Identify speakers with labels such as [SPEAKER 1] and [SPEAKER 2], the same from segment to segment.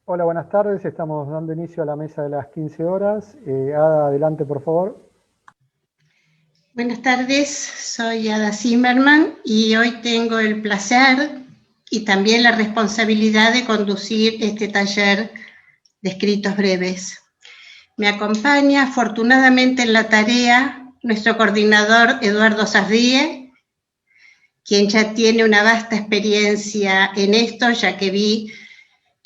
[SPEAKER 1] Hola, buenas tardes. Estamos dando inicio a la mesa de las 15 horas. Ada, adelante, por favor.
[SPEAKER 2] Buenas tardes, soy Ada Zimmerman y hoy tengo el placer y también la responsabilidad de conducir este taller de escritos breves. Me acompaña afortunadamente en la tarea nuestro coordinador Eduardo Sardíe, quien ya tiene una vasta experiencia en esto, ya que vi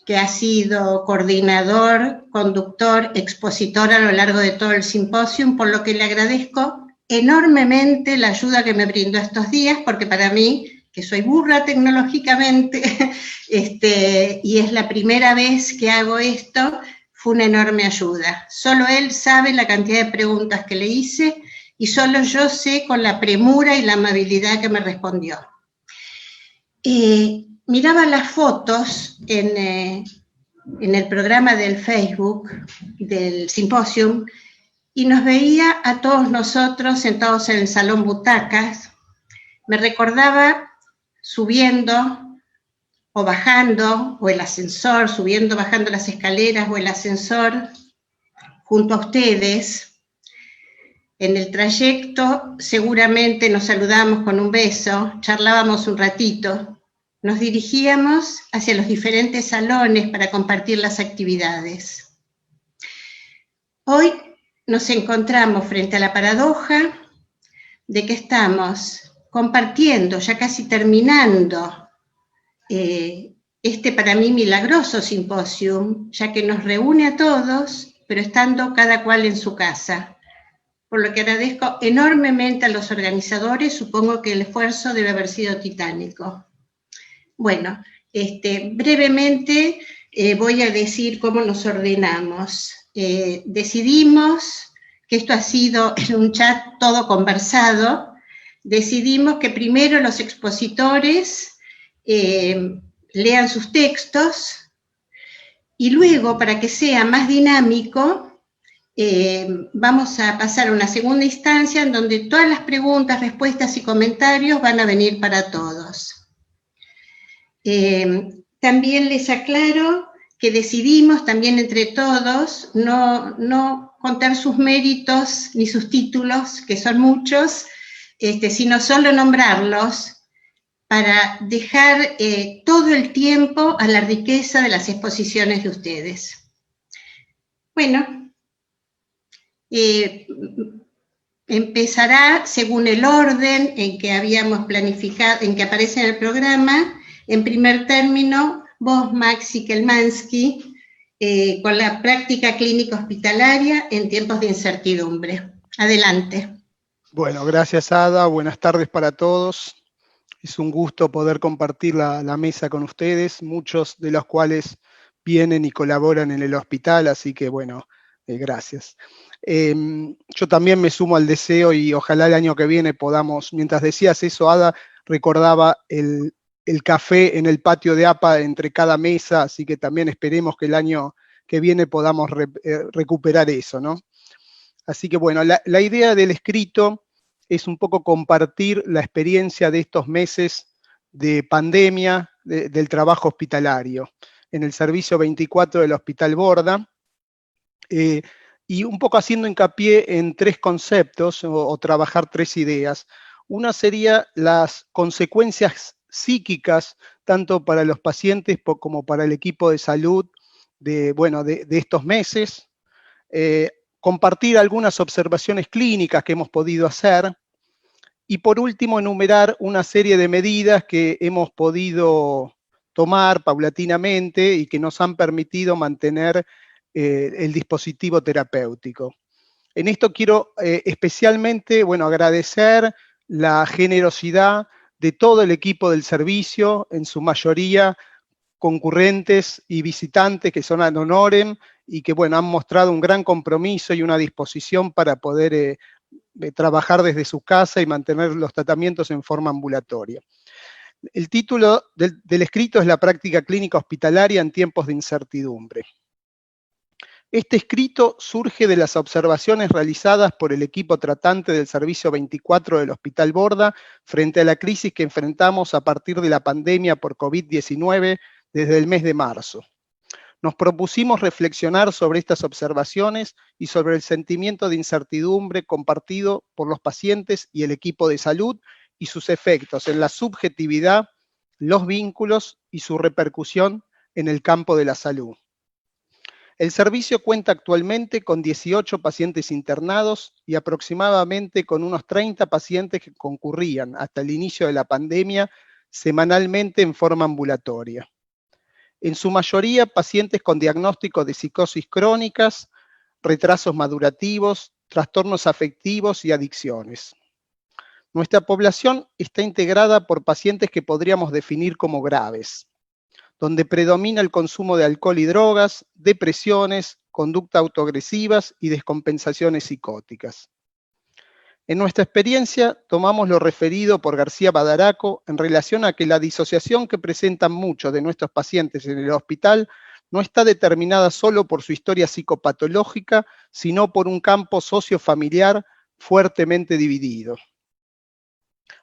[SPEAKER 2] que ha sido coordinador, conductor, expositor a lo largo de todo el simposio, por lo que le agradezco enormemente la ayuda que me brindó estos días, porque para mí, que soy burra tecnológicamente, y es la primera vez que hago esto, fue una enorme ayuda. Solo él sabe la cantidad de preguntas que le hice y solo yo sé con la premura y la amabilidad que me respondió. Miraba las fotos en el programa del Facebook del Symposium y nos veía a todos nosotros sentados en el salón butacas. Me recordaba subiendo o bajando, o el ascensor, subiendo, bajando las escaleras o el ascensor junto a ustedes. En el trayecto seguramente nos saludamos con un beso, charlábamos un ratito. Nos dirigíamos hacia los diferentes salones para compartir las actividades. Hoy nos encontramos frente a la paradoja de que estamos compartiendo, ya casi terminando, este para mí milagroso simposium, ya que nos reúne a todos, pero estando cada cual en su casa. Por lo que agradezco enormemente a los organizadores, supongo que el esfuerzo debe haber sido titánico. Bueno, brevemente voy a decir cómo nos ordenamos. Decidimos que esto ha sido en un chat todo conversado. Decidimos que primero los expositores lean sus textos y luego, para que sea más dinámico, vamos a pasar a una segunda instancia en donde todas las preguntas, respuestas y comentarios van a venir para todos. También les aclaro que decidimos también entre todos no contar sus méritos ni sus títulos, que son muchos, sino solo nombrarlos para dejar todo el tiempo a la riqueza de las exposiciones de ustedes. Bueno, empezará según el orden en que habíamos planificado, en que aparece en el programa. En primer término, vos, Maxi Kelmansky, con la práctica clínica hospitalaria en tiempos de incertidumbre. Adelante.
[SPEAKER 3] Bueno, gracias, Ada. Buenas tardes para todos. Es un gusto poder compartir la mesa con ustedes, muchos de los cuales vienen y colaboran en el hospital, así que bueno, gracias. Yo también me sumo al deseo y ojalá el año que viene podamos, mientras decías eso, Ada, recordaba el café en el patio de APA entre cada mesa, así que también esperemos que el año que viene podamos recuperar eso, ¿no? Así que bueno, la idea del escrito es un poco compartir la experiencia de estos meses de pandemia, del trabajo hospitalario, en el servicio 24 del Hospital Borda, y un poco haciendo hincapié en tres conceptos o trabajar tres ideas. Una sería las consecuencias psíquicas, tanto para los pacientes como para el equipo de salud de estos meses. Compartir algunas observaciones clínicas que hemos podido hacer. Y por último, enumerar una serie de medidas que hemos podido tomar paulatinamente y que nos han permitido mantener el dispositivo terapéutico. En esto quiero especialmente agradecer la generosidad de todo el equipo del servicio, en su mayoría concurrentes y visitantes que son ad honorem y que han mostrado un gran compromiso y una disposición para poder trabajar desde su casa y mantener los tratamientos en forma ambulatoria. El título del escrito es La práctica clínica hospitalaria en tiempos de incertidumbre. Este escrito surge de las observaciones realizadas por el equipo tratante del Servicio 24 del Hospital Borda frente a la crisis que enfrentamos a partir de la pandemia por COVID-19 desde el mes de marzo. Nos propusimos reflexionar sobre estas observaciones y sobre el sentimiento de incertidumbre compartido por los pacientes y el equipo de salud y sus efectos en la subjetividad, los vínculos y su repercusión en el campo de la salud. El servicio cuenta actualmente con 18 pacientes internados y aproximadamente con unos 30 pacientes que concurrían hasta el inicio de la pandemia semanalmente en forma ambulatoria. En su mayoría, pacientes con diagnóstico de psicosis crónicas, retrasos madurativos, trastornos afectivos y adicciones. Nuestra población está integrada por pacientes que podríamos definir como graves, donde predomina el consumo de alcohol y drogas, depresiones, conductas autoagresivas y descompensaciones psicóticas. En nuestra experiencia, tomamos lo referido por García Badaraco en relación a que la disociación que presentan muchos de nuestros pacientes en el hospital no está determinada solo por su historia psicopatológica, sino por un campo sociofamiliar fuertemente dividido.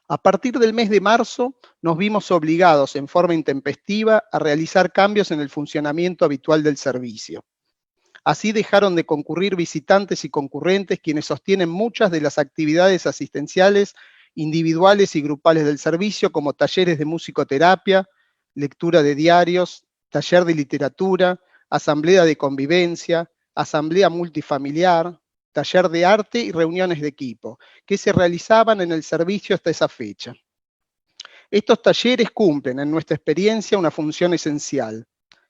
[SPEAKER 3] A partir del mes de marzo, nos vimos obligados en forma intempestiva a realizar cambios en el funcionamiento habitual del servicio. Así dejaron de concurrir visitantes y concurrentes quienes sostienen muchas de las actividades asistenciales individuales y grupales del servicio, como talleres de musicoterapia, lectura de diarios, taller de literatura, asamblea de convivencia, asamblea multifamiliar, taller de arte y reuniones de equipo, que se realizaban en el servicio hasta esa fecha. Estos talleres cumplen, en nuestra experiencia, una función esencial,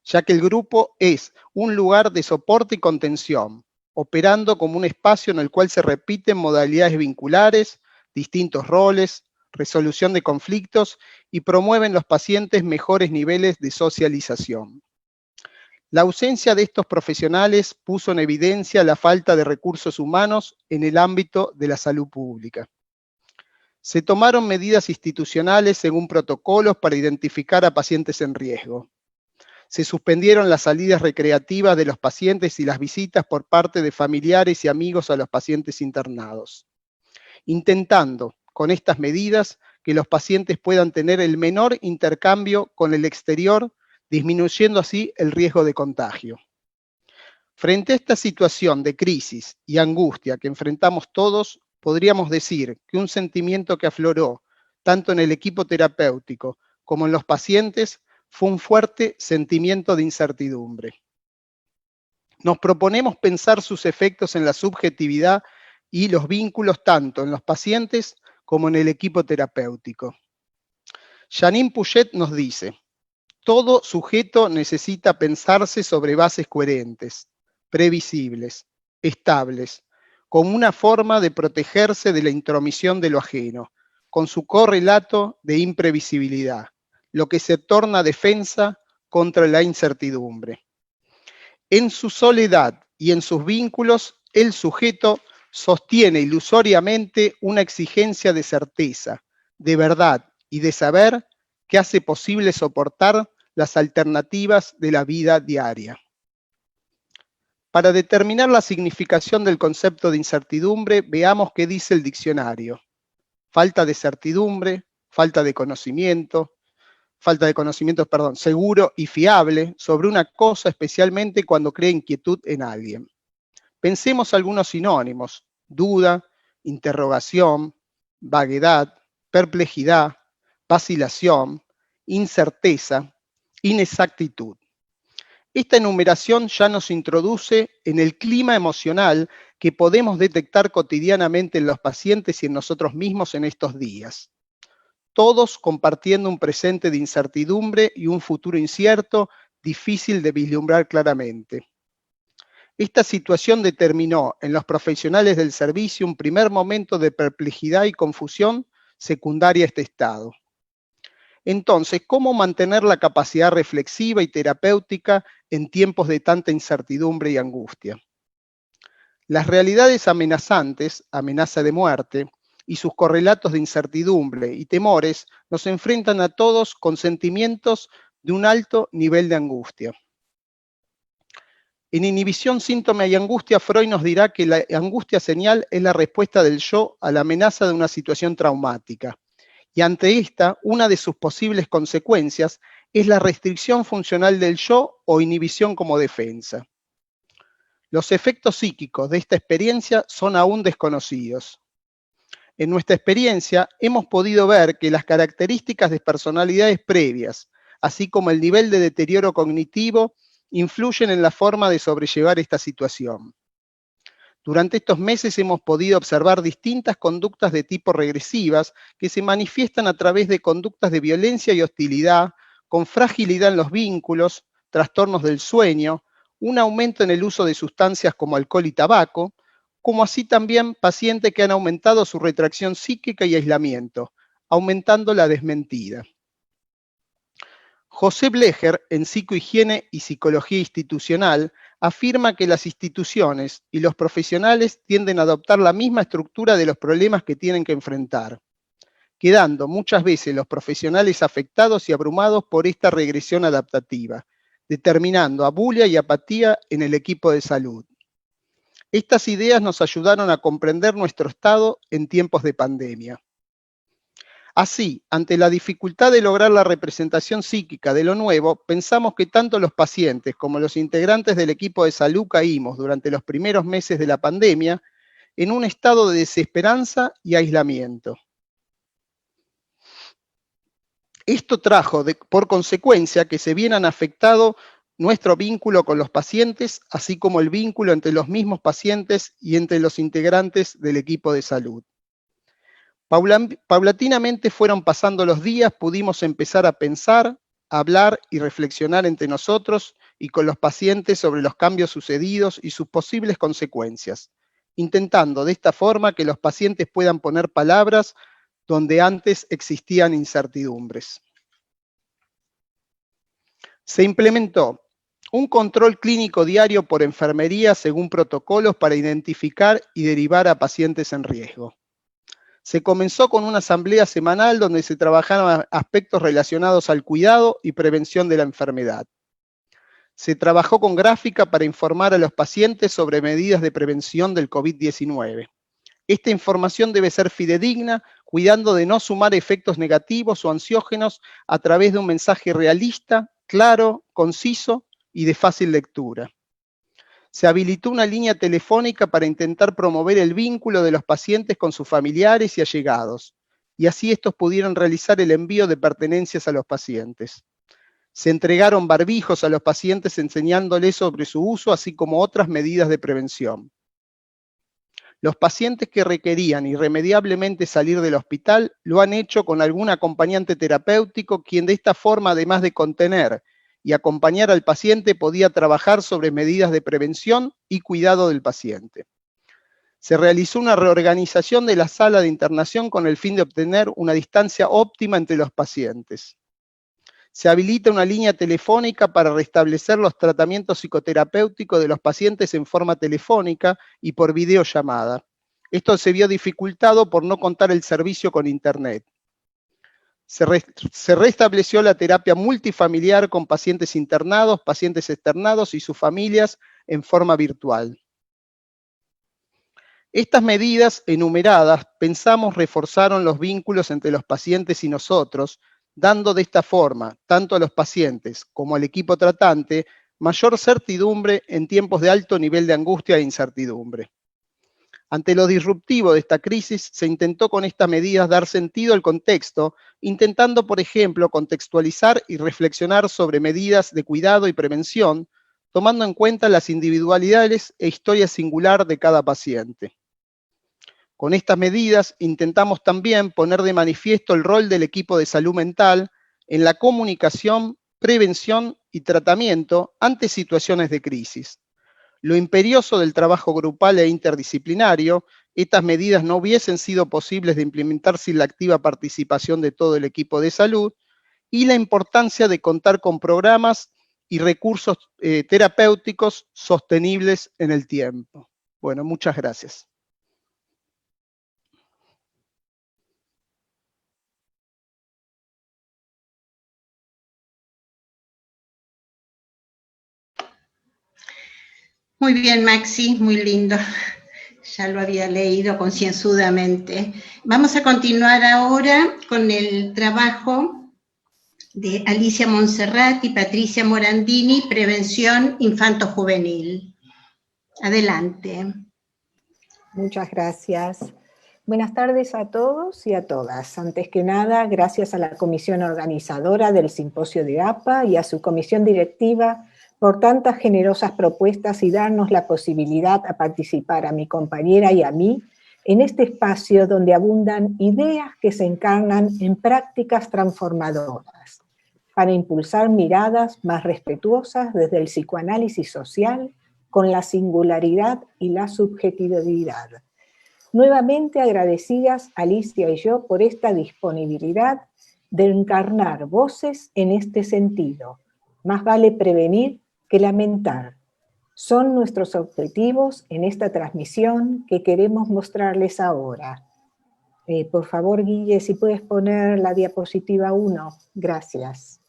[SPEAKER 3] ya que el grupo es un lugar de soporte y contención, operando como un espacio en el cual se repiten modalidades vinculares, distintos roles, resolución de conflictos y promueven los pacientes mejores niveles de socialización. La ausencia de estos profesionales puso en evidencia la falta de recursos humanos en el ámbito de la salud pública. Se tomaron medidas institucionales según protocolos para identificar a pacientes en riesgo. Se suspendieron las salidas recreativas de los pacientes y las visitas por parte de familiares y amigos a los pacientes internados, intentando, con estas medidas, que los pacientes puedan tener el menor intercambio con el exterior, disminuyendo así el riesgo de contagio. Frente a esta situación de crisis y angustia que enfrentamos todos, podríamos decir que un sentimiento que afloró tanto en el equipo terapéutico como en los pacientes fue un fuerte sentimiento de incertidumbre. Nos proponemos pensar sus efectos en la subjetividad y los vínculos tanto en los pacientes como en el equipo terapéutico. Janine Puget nos dice: todo sujeto necesita pensarse sobre bases coherentes, previsibles, estables, como una forma de protegerse de la intromisión de lo ajeno, con su correlato de imprevisibilidad, lo que se torna defensa contra la incertidumbre. En su soledad y en sus vínculos, el sujeto sostiene ilusoriamente una exigencia de certeza, de verdad y de saber que hace posible soportar las alternativas de la vida diaria. Para determinar la significación del concepto de incertidumbre, veamos qué dice el diccionario. Falta de certidumbre, falta de conocimiento seguro y fiable sobre una cosa, especialmente cuando crea inquietud en alguien. Pensemos algunos sinónimos: duda, interrogación, vaguedad, perplejidad, vacilación, incerteza, inexactitud. Esta enumeración ya nos introduce en el clima emocional que podemos detectar cotidianamente en los pacientes y en nosotros mismos en estos días. Todos compartiendo un presente de incertidumbre y un futuro incierto, difícil de vislumbrar claramente. Esta situación determinó en los profesionales del servicio un primer momento de perplejidad y confusión secundaria a este estado. Entonces, ¿cómo mantener la capacidad reflexiva y terapéutica en tiempos de tanta incertidumbre y angustia? Las realidades amenazantes, amenaza de muerte, y sus correlatos de incertidumbre y temores nos enfrentan a todos con sentimientos de un alto nivel de angustia. En Inhibición, Síntoma y Angustia, Freud nos dirá que la angustia señal es la respuesta del yo a la amenaza de una situación traumática. Y ante esta, una de sus posibles consecuencias es la restricción funcional del yo o inhibición como defensa. Los efectos psíquicos de esta experiencia son aún desconocidos. En nuestra experiencia hemos podido ver que las características de personalidades previas, así como el nivel de deterioro cognitivo, influyen en la forma de sobrellevar esta situación. Durante estos meses hemos podido observar distintas conductas de tipo regresivas que se manifiestan a través de conductas de violencia y hostilidad, con fragilidad en los vínculos, trastornos del sueño, un aumento en el uso de sustancias como alcohol y tabaco, como así también pacientes que han aumentado su retracción psíquica y aislamiento, aumentando la desmentida. José Blecher, en Psicohigiene y Psicología Institucional, afirma que las instituciones y los profesionales tienden a adoptar la misma estructura de los problemas que tienen que enfrentar, quedando muchas veces los profesionales afectados y abrumados por esta regresión adaptativa, determinando abulia y apatía en el equipo de salud. Estas ideas nos ayudaron a comprender nuestro estado en tiempos de pandemia. Así, ante la dificultad de lograr la representación psíquica de lo nuevo, pensamos que tanto los pacientes como los integrantes del equipo de salud caímos durante los primeros meses de la pandemia en un estado de desesperanza y aislamiento. Esto trajo por consecuencia que se vieran afectado nuestro vínculo con los pacientes, así como el vínculo entre los mismos pacientes y entre los integrantes del equipo de salud. Paulatinamente fueron pasando los días, pudimos empezar a pensar, a hablar y reflexionar entre nosotros y con los pacientes sobre los cambios sucedidos y sus posibles consecuencias, intentando de esta forma que los pacientes puedan poner palabras donde antes existían incertidumbres. Se implementó un control clínico diario por enfermería según protocolos para identificar y derivar a pacientes en riesgo. Se comenzó con una asamblea semanal donde se trabajaron aspectos relacionados al cuidado y prevención de la enfermedad. Se trabajó con gráfica para informar a los pacientes sobre medidas de prevención del COVID-19. Esta información debe ser fidedigna, cuidando de no sumar efectos negativos o ansiógenos a través de un mensaje realista, claro, conciso y de fácil lectura. Se habilitó una línea telefónica para intentar promover el vínculo de los pacientes con sus familiares y allegados, y así estos pudieran realizar el envío de pertenencias a los pacientes. Se entregaron barbijos a los pacientes enseñándoles sobre su uso, así como otras medidas de prevención. Los pacientes que requerían irremediablemente salir del hospital lo han hecho con algún acompañante terapéutico, quien de esta forma, además de contener y acompañar al paciente, podía trabajar sobre medidas de prevención y cuidado del paciente. Se realizó una reorganización de la sala de internación con el fin de obtener una distancia óptima entre los pacientes. Se habilita una línea telefónica para restablecer los tratamientos psicoterapéuticos de los pacientes en forma telefónica y por videollamada. Esto se vio dificultado por no contar el servicio con Internet. Se restableció la terapia multifamiliar con pacientes internados, pacientes externados y sus familias en forma virtual. Estas medidas enumeradas, pensamos, reforzaron los vínculos entre los pacientes y nosotros, dando de esta forma, tanto a los pacientes como al equipo tratante, mayor certidumbre en tiempos de alto nivel de angustia e incertidumbre. Ante lo disruptivo de esta crisis, se intentó con estas medidas dar sentido al contexto, intentando, por ejemplo, contextualizar y reflexionar sobre medidas de cuidado y prevención, tomando en cuenta las individualidades e historia singular de cada paciente. Con estas medidas intentamos también poner de manifiesto el rol del equipo de salud mental en la comunicación, prevención y tratamiento ante situaciones de crisis. Lo imperioso del trabajo grupal e interdisciplinario, estas medidas no hubiesen sido posibles de implementar sin la activa participación de todo el equipo de salud, y la importancia de contar con programas y recursos terapéuticos sostenibles en el tiempo. Bueno, muchas gracias.
[SPEAKER 2] Muy bien, Maxi, muy lindo. Ya lo había leído concienzudamente. Vamos a continuar ahora con el trabajo de Alicia Monserrat y Patricia Morandini, Prevención Infanto-Juvenil. Adelante.
[SPEAKER 4] Muchas gracias. Buenas tardes a todos y a todas. Antes que nada, gracias a la comisión organizadora del Simposio de APA y a su comisión directiva por tantas generosas propuestas y darnos la posibilidad a participar a mi compañera y a mí en este espacio donde abundan ideas que se encarnan en prácticas transformadoras para impulsar miradas más respetuosas desde el psicoanálisis social con la singularidad y la subjetividad. Nuevamente agradecidas Alicia y yo por esta disponibilidad de encarnar voces en este sentido. Más vale prevenir que lamentar. Son nuestros objetivos en esta transmisión que queremos mostrarles ahora. Por favor, Guille, si puedes poner la diapositiva 1. Gracias.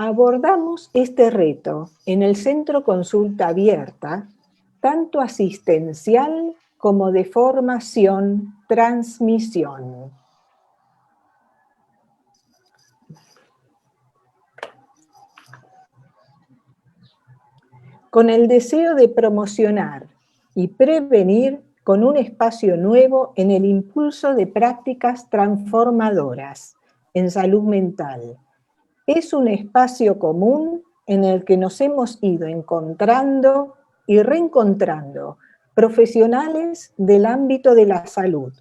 [SPEAKER 4] Abordamos este reto en el Centro Consulta Abierta, tanto asistencial como de formación, transmisión. Con el deseo de promocionar y prevenir con un espacio nuevo en el impulso de prácticas transformadoras en salud mental. Es un espacio común en el que nos hemos ido encontrando y reencontrando profesionales del ámbito de la salud,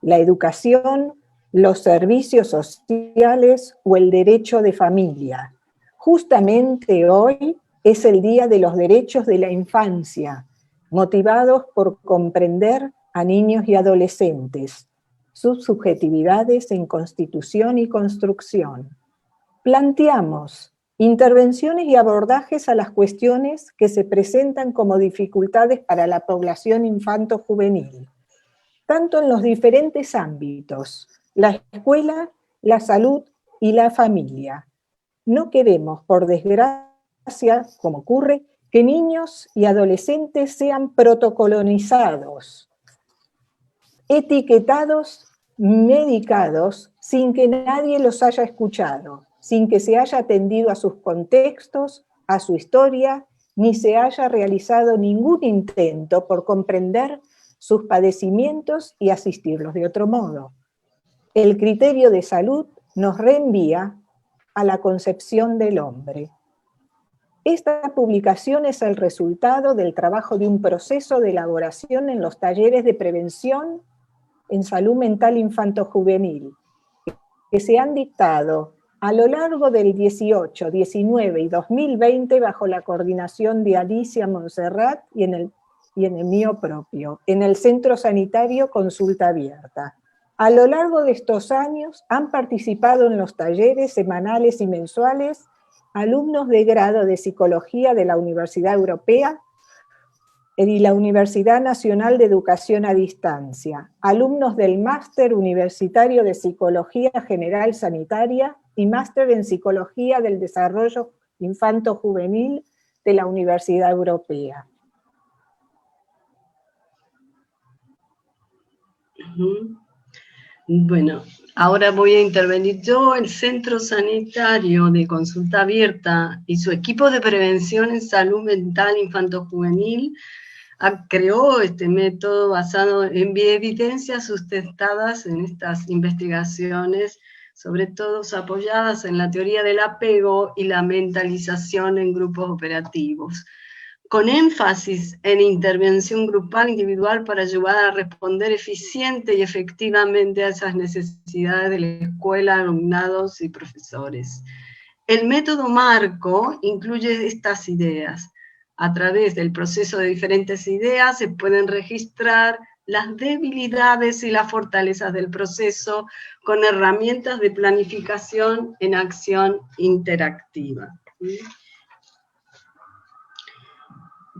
[SPEAKER 4] la educación, los servicios sociales o el derecho de familia. Justamente hoy es el Día de los Derechos de la Infancia, motivados por comprender a niños y adolescentes, sus subjetividades en constitución y construcción. Planteamos intervenciones y abordajes a las cuestiones que se presentan como dificultades para la población infanto-juvenil, tanto en los diferentes ámbitos, la escuela, la salud y la familia. No queremos, por desgracia, como ocurre, que niños y adolescentes sean protocolonizados, etiquetados, medicados, sin que nadie los haya escuchado, sin que se haya atendido a sus contextos, a su historia, ni se haya realizado ningún intento por comprender sus padecimientos y asistirlos de otro modo. El criterio de salud nos reenvía a la concepción del hombre. Esta publicación es el resultado del trabajo de un proceso de elaboración en los talleres de prevención en salud mental infanto-juvenil, que se han dictado a lo largo del 18, 19 y 2020 bajo la coordinación de Alicia Monserrat y en el mío propio, en el Centro Sanitario Consulta Abierta. A lo largo de estos años han participado en los talleres semanales y mensuales alumnos de grado de Psicología de la Universidad Europea y la Universidad Nacional de Educación a Distancia, alumnos del Máster Universitario de Psicología General Sanitaria y Máster en Psicología del Desarrollo Infanto-Juvenil de la Universidad Europea.
[SPEAKER 5] Bueno, ahora voy a intervenir yo. El Centro Sanitario de Consulta Abierta y su equipo de prevención en salud mental infanto-juvenil creó este método basado en evidencias sustentadas en estas investigaciones, sobre todo apoyadas en la teoría del apego y la mentalización en grupos operativos, con énfasis en intervención grupal individual para ayudar a responder eficiente y efectivamente a esas necesidades de la escuela, alumnados y profesores. El método marco incluye estas ideas. A través del proceso de diferentes ideas se pueden registrar las debilidades y las fortalezas del proceso con herramientas de planificación en acción interactiva.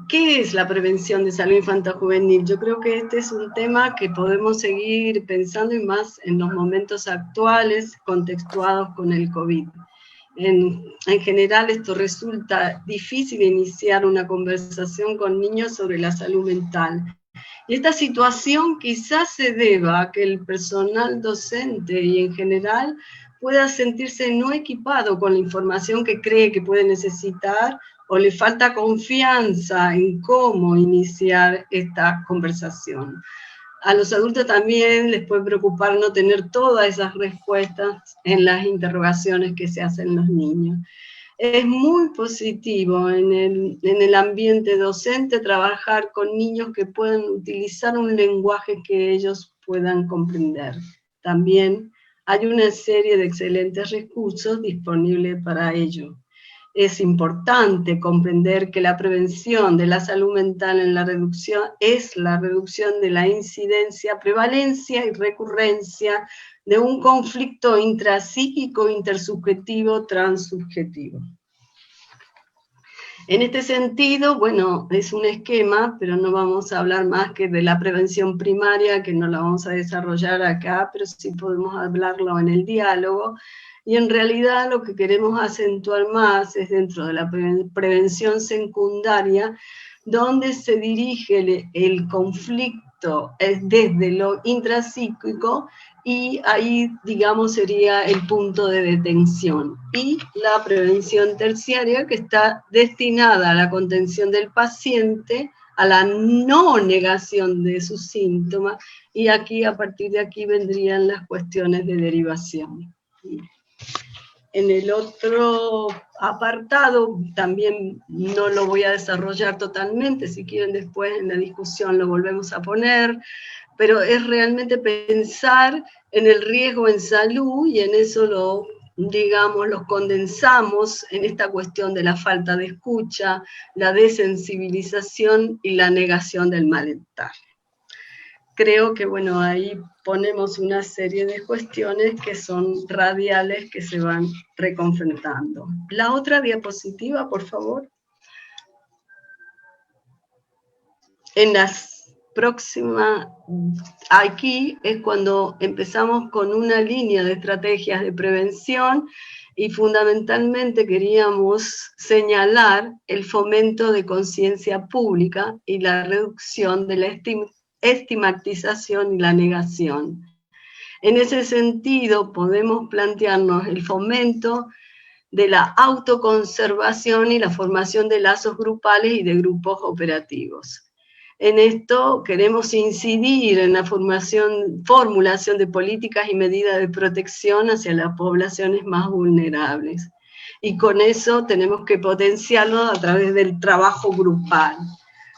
[SPEAKER 5] ¿Qué es la prevención de salud infanto-juvenil? Yo creo que este es un tema que podemos seguir pensando y más en los momentos actuales contextuados con el COVID. En general esto resulta difícil iniciar una conversación con niños sobre la salud mental. Y esta situación quizás se deba a que el personal docente y en general pueda sentirse no equipado con la información que cree que puede necesitar, o le falta confianza en cómo iniciar esta conversación. A los adultos también les puede preocupar no tener todas esas respuestas en las interrogaciones que se hacen los niños. Es muy positivo en el ambiente docente trabajar con niños que puedan utilizar un lenguaje que ellos puedan comprender. También hay una serie de excelentes recursos disponibles para ello. Es importante comprender que la prevención de la salud mental en la reducción es la reducción de la incidencia, prevalencia y recurrencia de un conflicto intrapsíquico, intersubjetivo, transsubjetivo. En este sentido, bueno, es un esquema, pero no vamos a hablar más que de la prevención primaria, que no la vamos a desarrollar acá, pero sí podemos hablarlo en el diálogo. Y en realidad lo que queremos acentuar más es dentro de la prevención secundaria, donde se dirige el conflicto desde lo intrapsíquico, y ahí, digamos, sería el punto de detención. Y la prevención terciaria, que está destinada a la contención del paciente, a la no negación de sus síntomas, y aquí, a partir de aquí, vendrían las cuestiones de derivación. En el otro apartado, también no lo voy a desarrollar totalmente, si quieren después en la discusión lo volvemos a poner, pero es realmente pensar en el riesgo en salud, y en eso lo condensamos en esta cuestión de la falta de escucha, la desensibilización y la negación del malestar. Creo que, bueno, ahí ponemos una serie de cuestiones que son radiales, que se van reconfrontando. La otra diapositiva, por favor. En las próximas, aquí es cuando empezamos con una línea de estrategias de prevención, y fundamentalmente queríamos señalar el fomento de conciencia pública y la reducción de la estigmatización y la negación. En ese sentido, podemos plantearnos el fomento de la autoconservación y la formación de lazos grupales y de grupos operativos. En esto queremos incidir en la formulación de políticas y medidas de protección hacia las poblaciones más vulnerables. Y con eso tenemos que potenciarlo a través del trabajo grupal.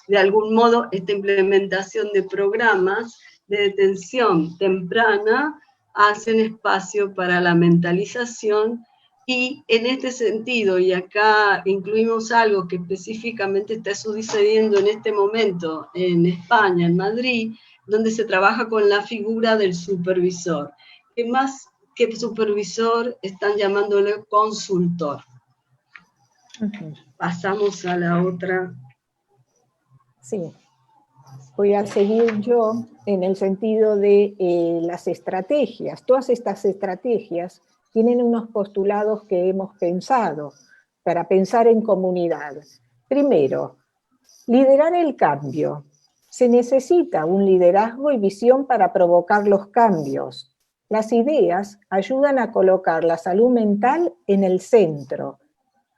[SPEAKER 5] De algún modo, esta implementación de programas de detención temprana hacen espacio para la mentalización, y en este sentido, y acá incluimos algo que específicamente está sucediendo en este momento en España, en Madrid, donde se trabaja con la figura del supervisor, que más que supervisor están llamándole consultor. Pasamos a la otra.
[SPEAKER 4] Sí, voy a seguir yo en el sentido de las estrategias. Todas estas estrategias tienen unos postulados que hemos pensado para pensar en comunidad. Primero, liderar el cambio. Se necesita un liderazgo y visión para provocar los cambios. Las ideas ayudan a colocar la salud mental en el centro.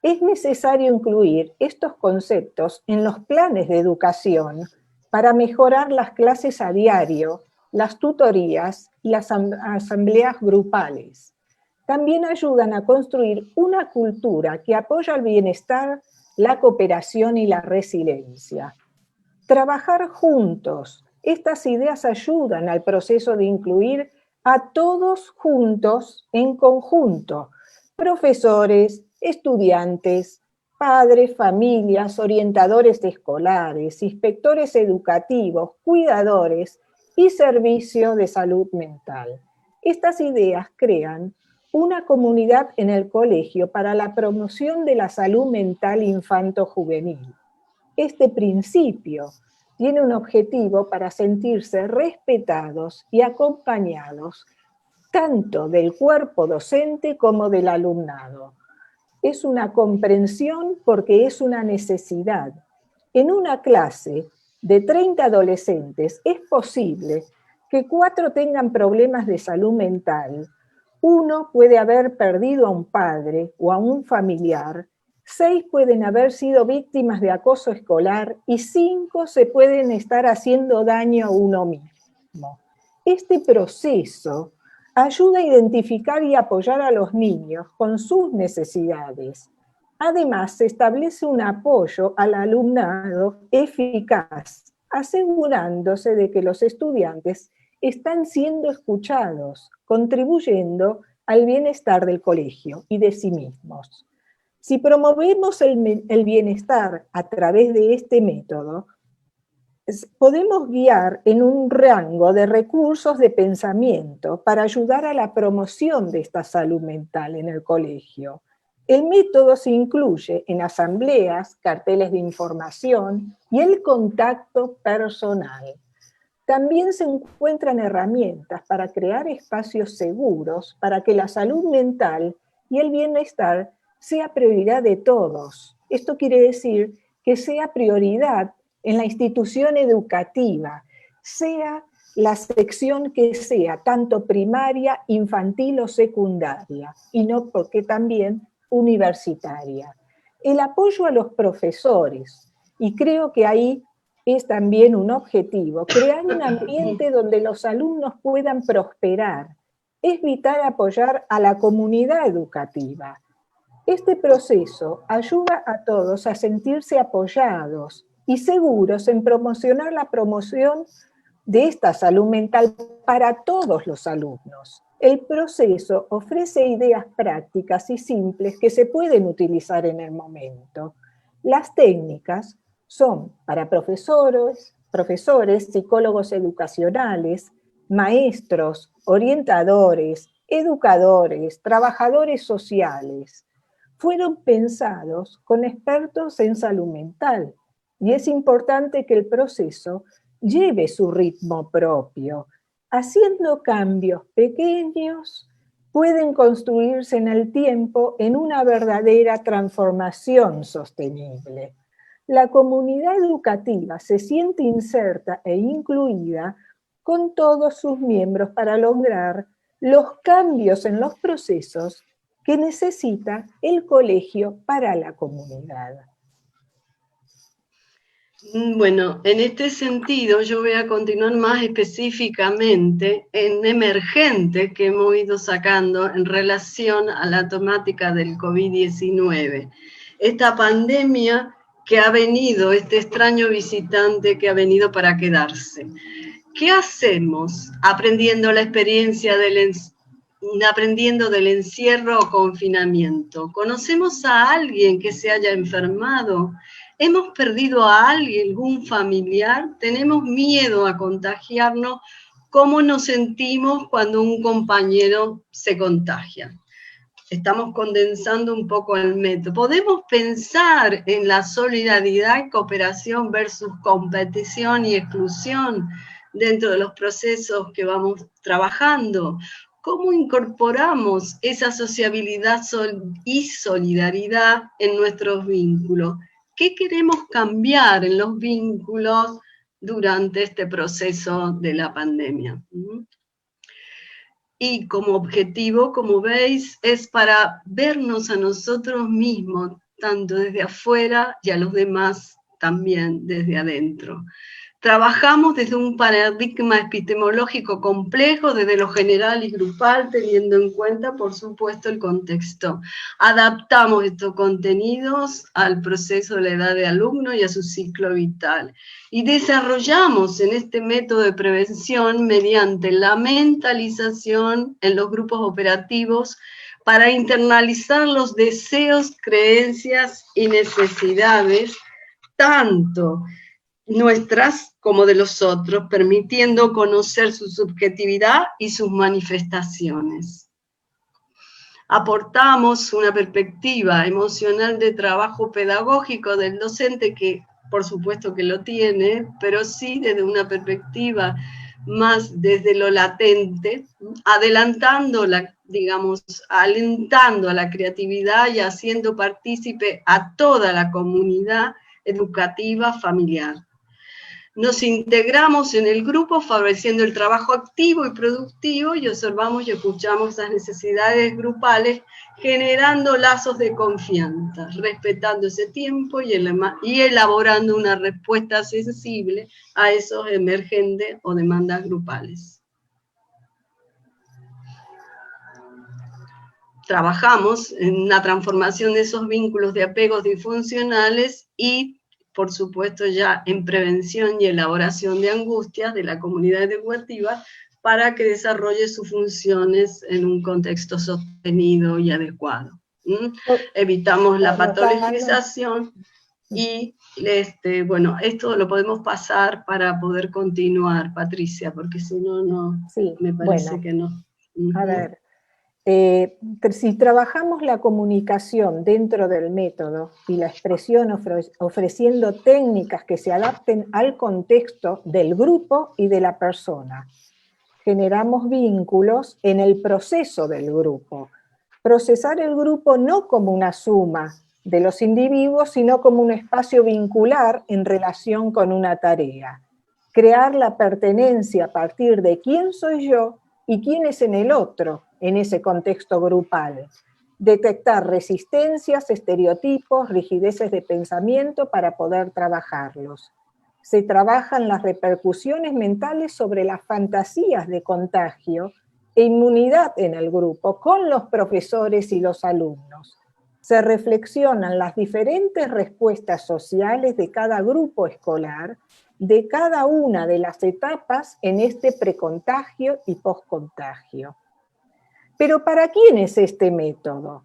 [SPEAKER 4] Es necesario incluir estos conceptos en los planes de educación para mejorar las clases a diario, las tutorías y las asambleas grupales. También ayudan a construir una cultura que apoya el bienestar, la cooperación y la resiliencia. Trabajar juntos. Estas ideas ayudan al proceso de incluir a todos juntos en conjunto, profesores, estudiantes, padres, familias, orientadores escolares, inspectores educativos, cuidadores y servicio de salud mental. Estas ideas crean una comunidad en el colegio para la promoción de la salud mental infanto-juvenil. Este principio tiene un objetivo para sentirse respetados y acompañados tanto del cuerpo docente como del alumnado. Es una comprensión porque es una necesidad. En una clase de 30 adolescentes es posible que 4 tengan problemas de salud mental, 1 puede haber perdido a un padre o a un familiar, 6 pueden haber sido víctimas de acoso escolar y 5 se pueden estar haciendo daño a uno mismo. Este proceso ayuda a identificar y apoyar a los niños con sus necesidades. Además, se establece un apoyo al alumnado eficaz, asegurándose de que los estudiantes están siendo escuchados, contribuyendo al bienestar del colegio y de sí mismos. Si promovemos el bienestar a través de este método, podemos guiar en un rango de recursos de pensamiento para ayudar a la promoción de esta salud mental en el colegio. El método se incluye en asambleas, carteles de información y el contacto personal. También se encuentran herramientas para crear espacios seguros para que la salud mental y el bienestar sea prioridad de todos. Esto quiere decir que sea prioridad en la institución educativa, sea la sección que sea, tanto primaria, infantil o secundaria, y no porque también universitaria. El apoyo a los profesores, y creo que ahí es también un objetivo, crear un ambiente donde los alumnos puedan prosperar. Es vital apoyar a la comunidad educativa. Este proceso ayuda a todos a sentirse apoyados y seguros en promocionar la promoción de esta salud mental para todos los alumnos. El proceso ofrece ideas prácticas y simples que se pueden utilizar en el momento. Las técnicas son para profesores, psicólogos educacionales, maestros, orientadores, educadores, trabajadores sociales. Fueron pensados con expertos en salud mental y es importante que el proceso lleve su ritmo propio. Haciendo cambios pequeños, pueden construirse en el tiempo en una verdadera transformación sostenible. La comunidad educativa se siente inserta e incluida con todos sus miembros para lograr los cambios en los procesos que necesita el colegio para la comunidad.
[SPEAKER 5] Bueno, en este sentido yo voy a continuar más específicamente en emergente que hemos ido sacando en relación a la temática del COVID-19. Esta pandemia que ha venido, este extraño visitante que ha venido para quedarse. ¿Qué hacemos aprendiendo la experiencia del encierro o confinamiento? ¿Conocemos a alguien que se haya enfermado? ¿Hemos perdido a alguien, algún familiar? ¿Tenemos miedo a contagiarnos? ¿Cómo nos sentimos cuando un compañero se contagia? Estamos condensando un poco el método. ¿Podemos pensar en la solidaridad y cooperación versus competición y exclusión dentro de los procesos que vamos trabajando? ¿Cómo incorporamos esa sociabilidad y solidaridad en nuestros vínculos? ¿Qué queremos cambiar en los vínculos durante este proceso de la pandemia? Y como objetivo, como veis, es para vernos a nosotros mismos, tanto desde afuera y a los demás también desde adentro. Trabajamos desde un paradigma epistemológico complejo, desde lo general y grupal, teniendo en cuenta, por supuesto, el contexto. Adaptamos estos contenidos al proceso de la edad de alumno y a su ciclo vital. Y desarrollamos en este método de prevención mediante la mentalización en los grupos operativos para internalizar los deseos, creencias y necesidades, tanto nuestras como de los otros, permitiendo conocer su subjetividad y sus manifestaciones. Aportamos una perspectiva emocional de trabajo pedagógico del docente, que por supuesto que lo tiene, pero sí desde una perspectiva más desde lo latente, adelantando alentando a la creatividad y haciendo partícipe a toda la comunidad educativa familiar. Nos integramos en el grupo favoreciendo el trabajo activo y productivo y observamos y escuchamos las necesidades grupales, generando lazos de confianza, respetando ese tiempo y elaborando una respuesta sensible a esos emergentes o demandas grupales. Trabajamos en la transformación de esos vínculos de apegos disfuncionales y, por supuesto, ya en prevención y elaboración de angustias de la comunidad educativa para que desarrolle sus funciones en un contexto sostenido y adecuado. Evitamos la patologización y, bueno, esto lo podemos pasar para poder continuar, Patricia, porque si no, no, sí, me parece que no.
[SPEAKER 4] A ver. Si trabajamos la comunicación dentro del método y la expresión ofreciendo técnicas que se adapten al contexto del grupo y de la persona, generamos vínculos en el proceso del grupo. Procesar el grupo no como una suma de los individuos, sino como un espacio vincular en relación con una tarea. Crear la pertenencia a partir de quién soy yo y quién es en el otro, en ese contexto grupal. Detectar resistencias, estereotipos, rigideces de pensamiento para poder trabajarlos. Se trabajan las repercusiones mentales sobre las fantasías de contagio e inmunidad en el grupo con los profesores y los alumnos. Se reflexionan las diferentes respuestas sociales de cada grupo escolar, de cada una de las etapas en este precontagio y postcontagio. Pero ¿para quién es este método?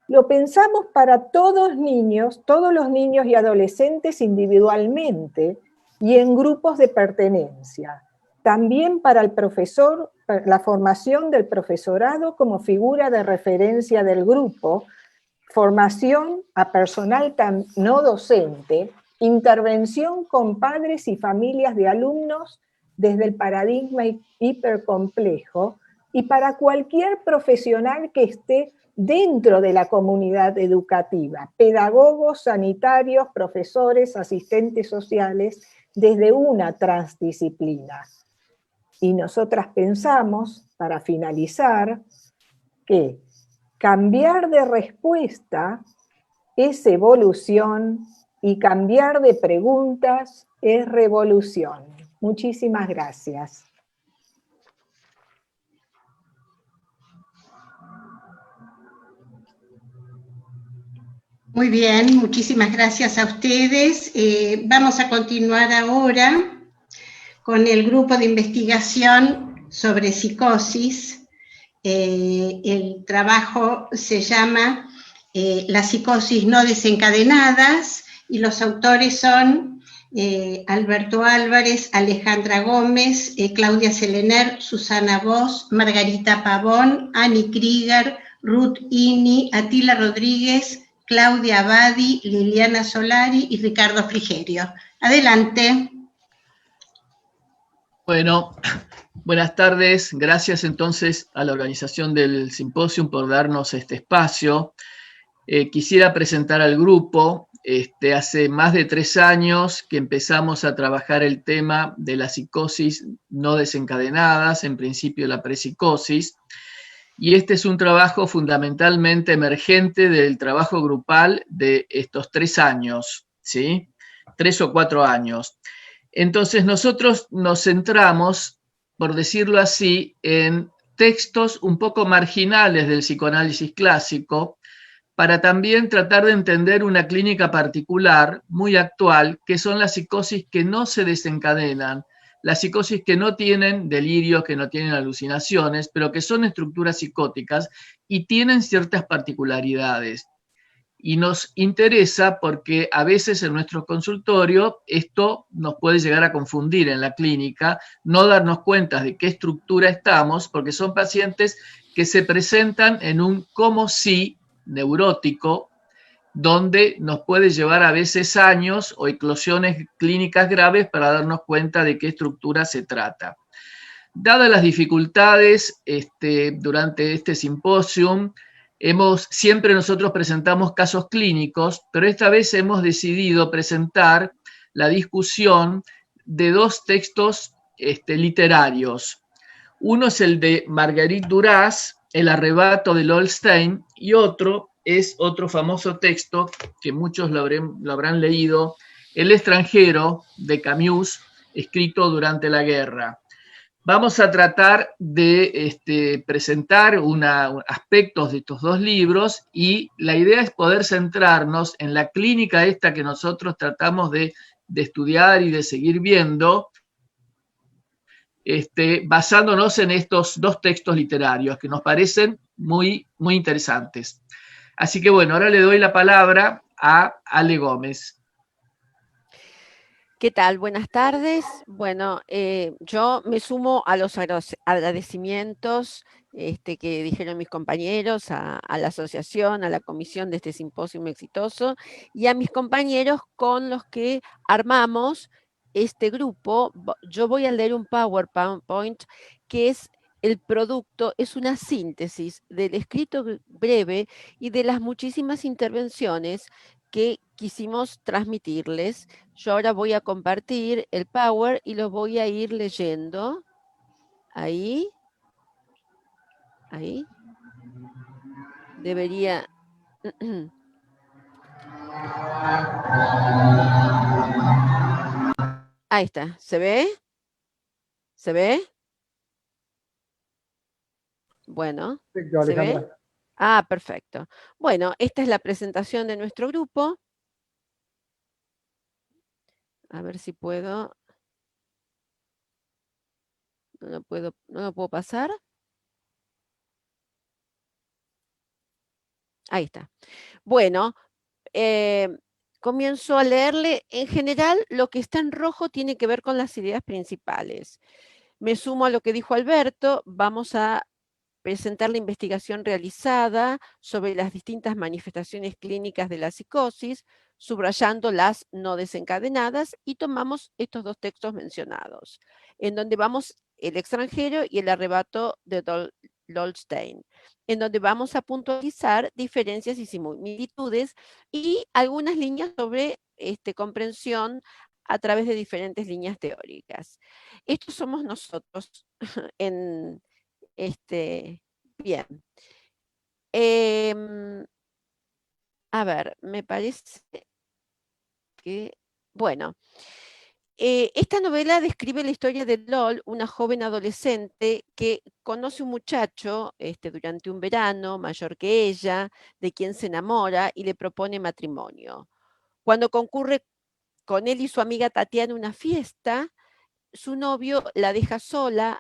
[SPEAKER 4] Lo pensamos para todos los niños y adolescentes individualmente y en grupos de pertenencia. También para el profesor, la formación del profesorado como figura de referencia del grupo, formación a personal no docente, intervención con padres y familias de alumnos desde el paradigma hipercomplejo, y para cualquier profesional que esté dentro de la comunidad educativa, pedagogos, sanitarios, profesores, asistentes sociales, desde una transdisciplina. Y nosotras pensamos, para finalizar, que cambiar de respuesta es evolución y cambiar de preguntas es revolución. Muchísimas gracias.
[SPEAKER 2] Muy bien, muchísimas gracias a ustedes. Vamos a continuar ahora con el grupo de investigación sobre psicosis. El trabajo se llama La psicosis no desencadenadas y los autores son Alberto Álvarez, Alejandra Gómez, Claudia Selener, Susana Voss, Margarita Pavón, Ani Krieger, Ruth Ini, Atila Rodríguez, Claudia Abadi, Liliana Solari y Ricardo Frigerio. Adelante.
[SPEAKER 6] Bueno, buenas tardes. Gracias entonces a la organización del simposio por darnos este espacio. Quisiera presentar al grupo. Hace más de 3 años que empezamos a trabajar el tema de la psicosis no desencadenadas, en principio la prepsicosis. Y este es un trabajo fundamentalmente emergente del trabajo grupal de estos 3 años, ¿sí? 3 o 4 años. Entonces nosotros nos centramos, por decirlo así, en textos un poco marginales del psicoanálisis clásico, para también tratar de entender una clínica particular, muy actual, que son las psicosis que no se desencadenan, las psicosis que no tienen delirios, que no tienen alucinaciones, pero que son estructuras psicóticas y tienen ciertas particularidades. Y nos interesa porque a veces en nuestro consultorio esto nos puede llegar a confundir en la clínica, no darnos cuenta de qué estructura estamos, porque son pacientes que se presentan en un como si neurótico, donde nos puede llevar a veces años o eclosiones clínicas graves para darnos cuenta de qué estructura se trata. Dadas las dificultades durante este simposium, siempre nosotros presentamos casos clínicos, pero esta vez hemos decidido presentar la discusión de dos textos literarios. Uno es el de Marguerite Duras, El arrebato de Lolstein, y otro es otro famoso texto que muchos lo habrán leído, El extranjero, de Camus, escrito durante la guerra. Vamos a tratar de presentar aspectos de estos dos libros, y la idea es poder centrarnos en la clínica esta que nosotros tratamos de estudiar y de seguir viendo, basándonos en estos dos textos literarios que nos parecen muy, muy interesantes. Así que bueno, ahora le doy la palabra a Ale Gómez.
[SPEAKER 7] ¿Qué tal? Buenas tardes. Bueno, yo me sumo a los agradecimientos que dijeron mis compañeros, a la asociación, a la comisión de este simposio exitoso, y a mis compañeros con los que armamos este grupo. Yo voy a leer un PowerPoint que es el producto, es una síntesis del escrito breve y de las muchísimas intervenciones que quisimos transmitirles. Yo ahora voy a compartir el Power y lo voy a ir leyendo. Ahí. Ahí. Debería... Ahí está. ¿Se ve? ¿Se ve? Bueno.
[SPEAKER 1] Perfecto,
[SPEAKER 7] ¿Se ve?
[SPEAKER 1] Alejandra.
[SPEAKER 7] Ah, perfecto. Bueno, esta es la presentación de nuestro grupo. A ver si puedo. No lo puedo pasar. Ahí está. Bueno, comienzo a leerle. En general, lo que está en rojo tiene que ver con las ideas principales. Me sumo a lo que dijo Alberto. Vamos a presentar la investigación realizada sobre las distintas manifestaciones clínicas de la psicosis, subrayando las no desencadenadas, y tomamos estos dos textos mencionados, en donde vamos El extranjero y El arrebato de Lolstein, en donde vamos a puntualizar diferencias y similitudes y algunas líneas sobre comprensión a través de diferentes líneas teóricas. Estos somos nosotros en bien. A ver, me parece que, bueno, esta novela describe la historia de Lol, una joven adolescente que conoce un muchacho durante un verano, mayor que ella, de quien se enamora y le propone matrimonio. Cuando concurre con él y su amiga Tatiana a una fiesta, su novio la deja sola,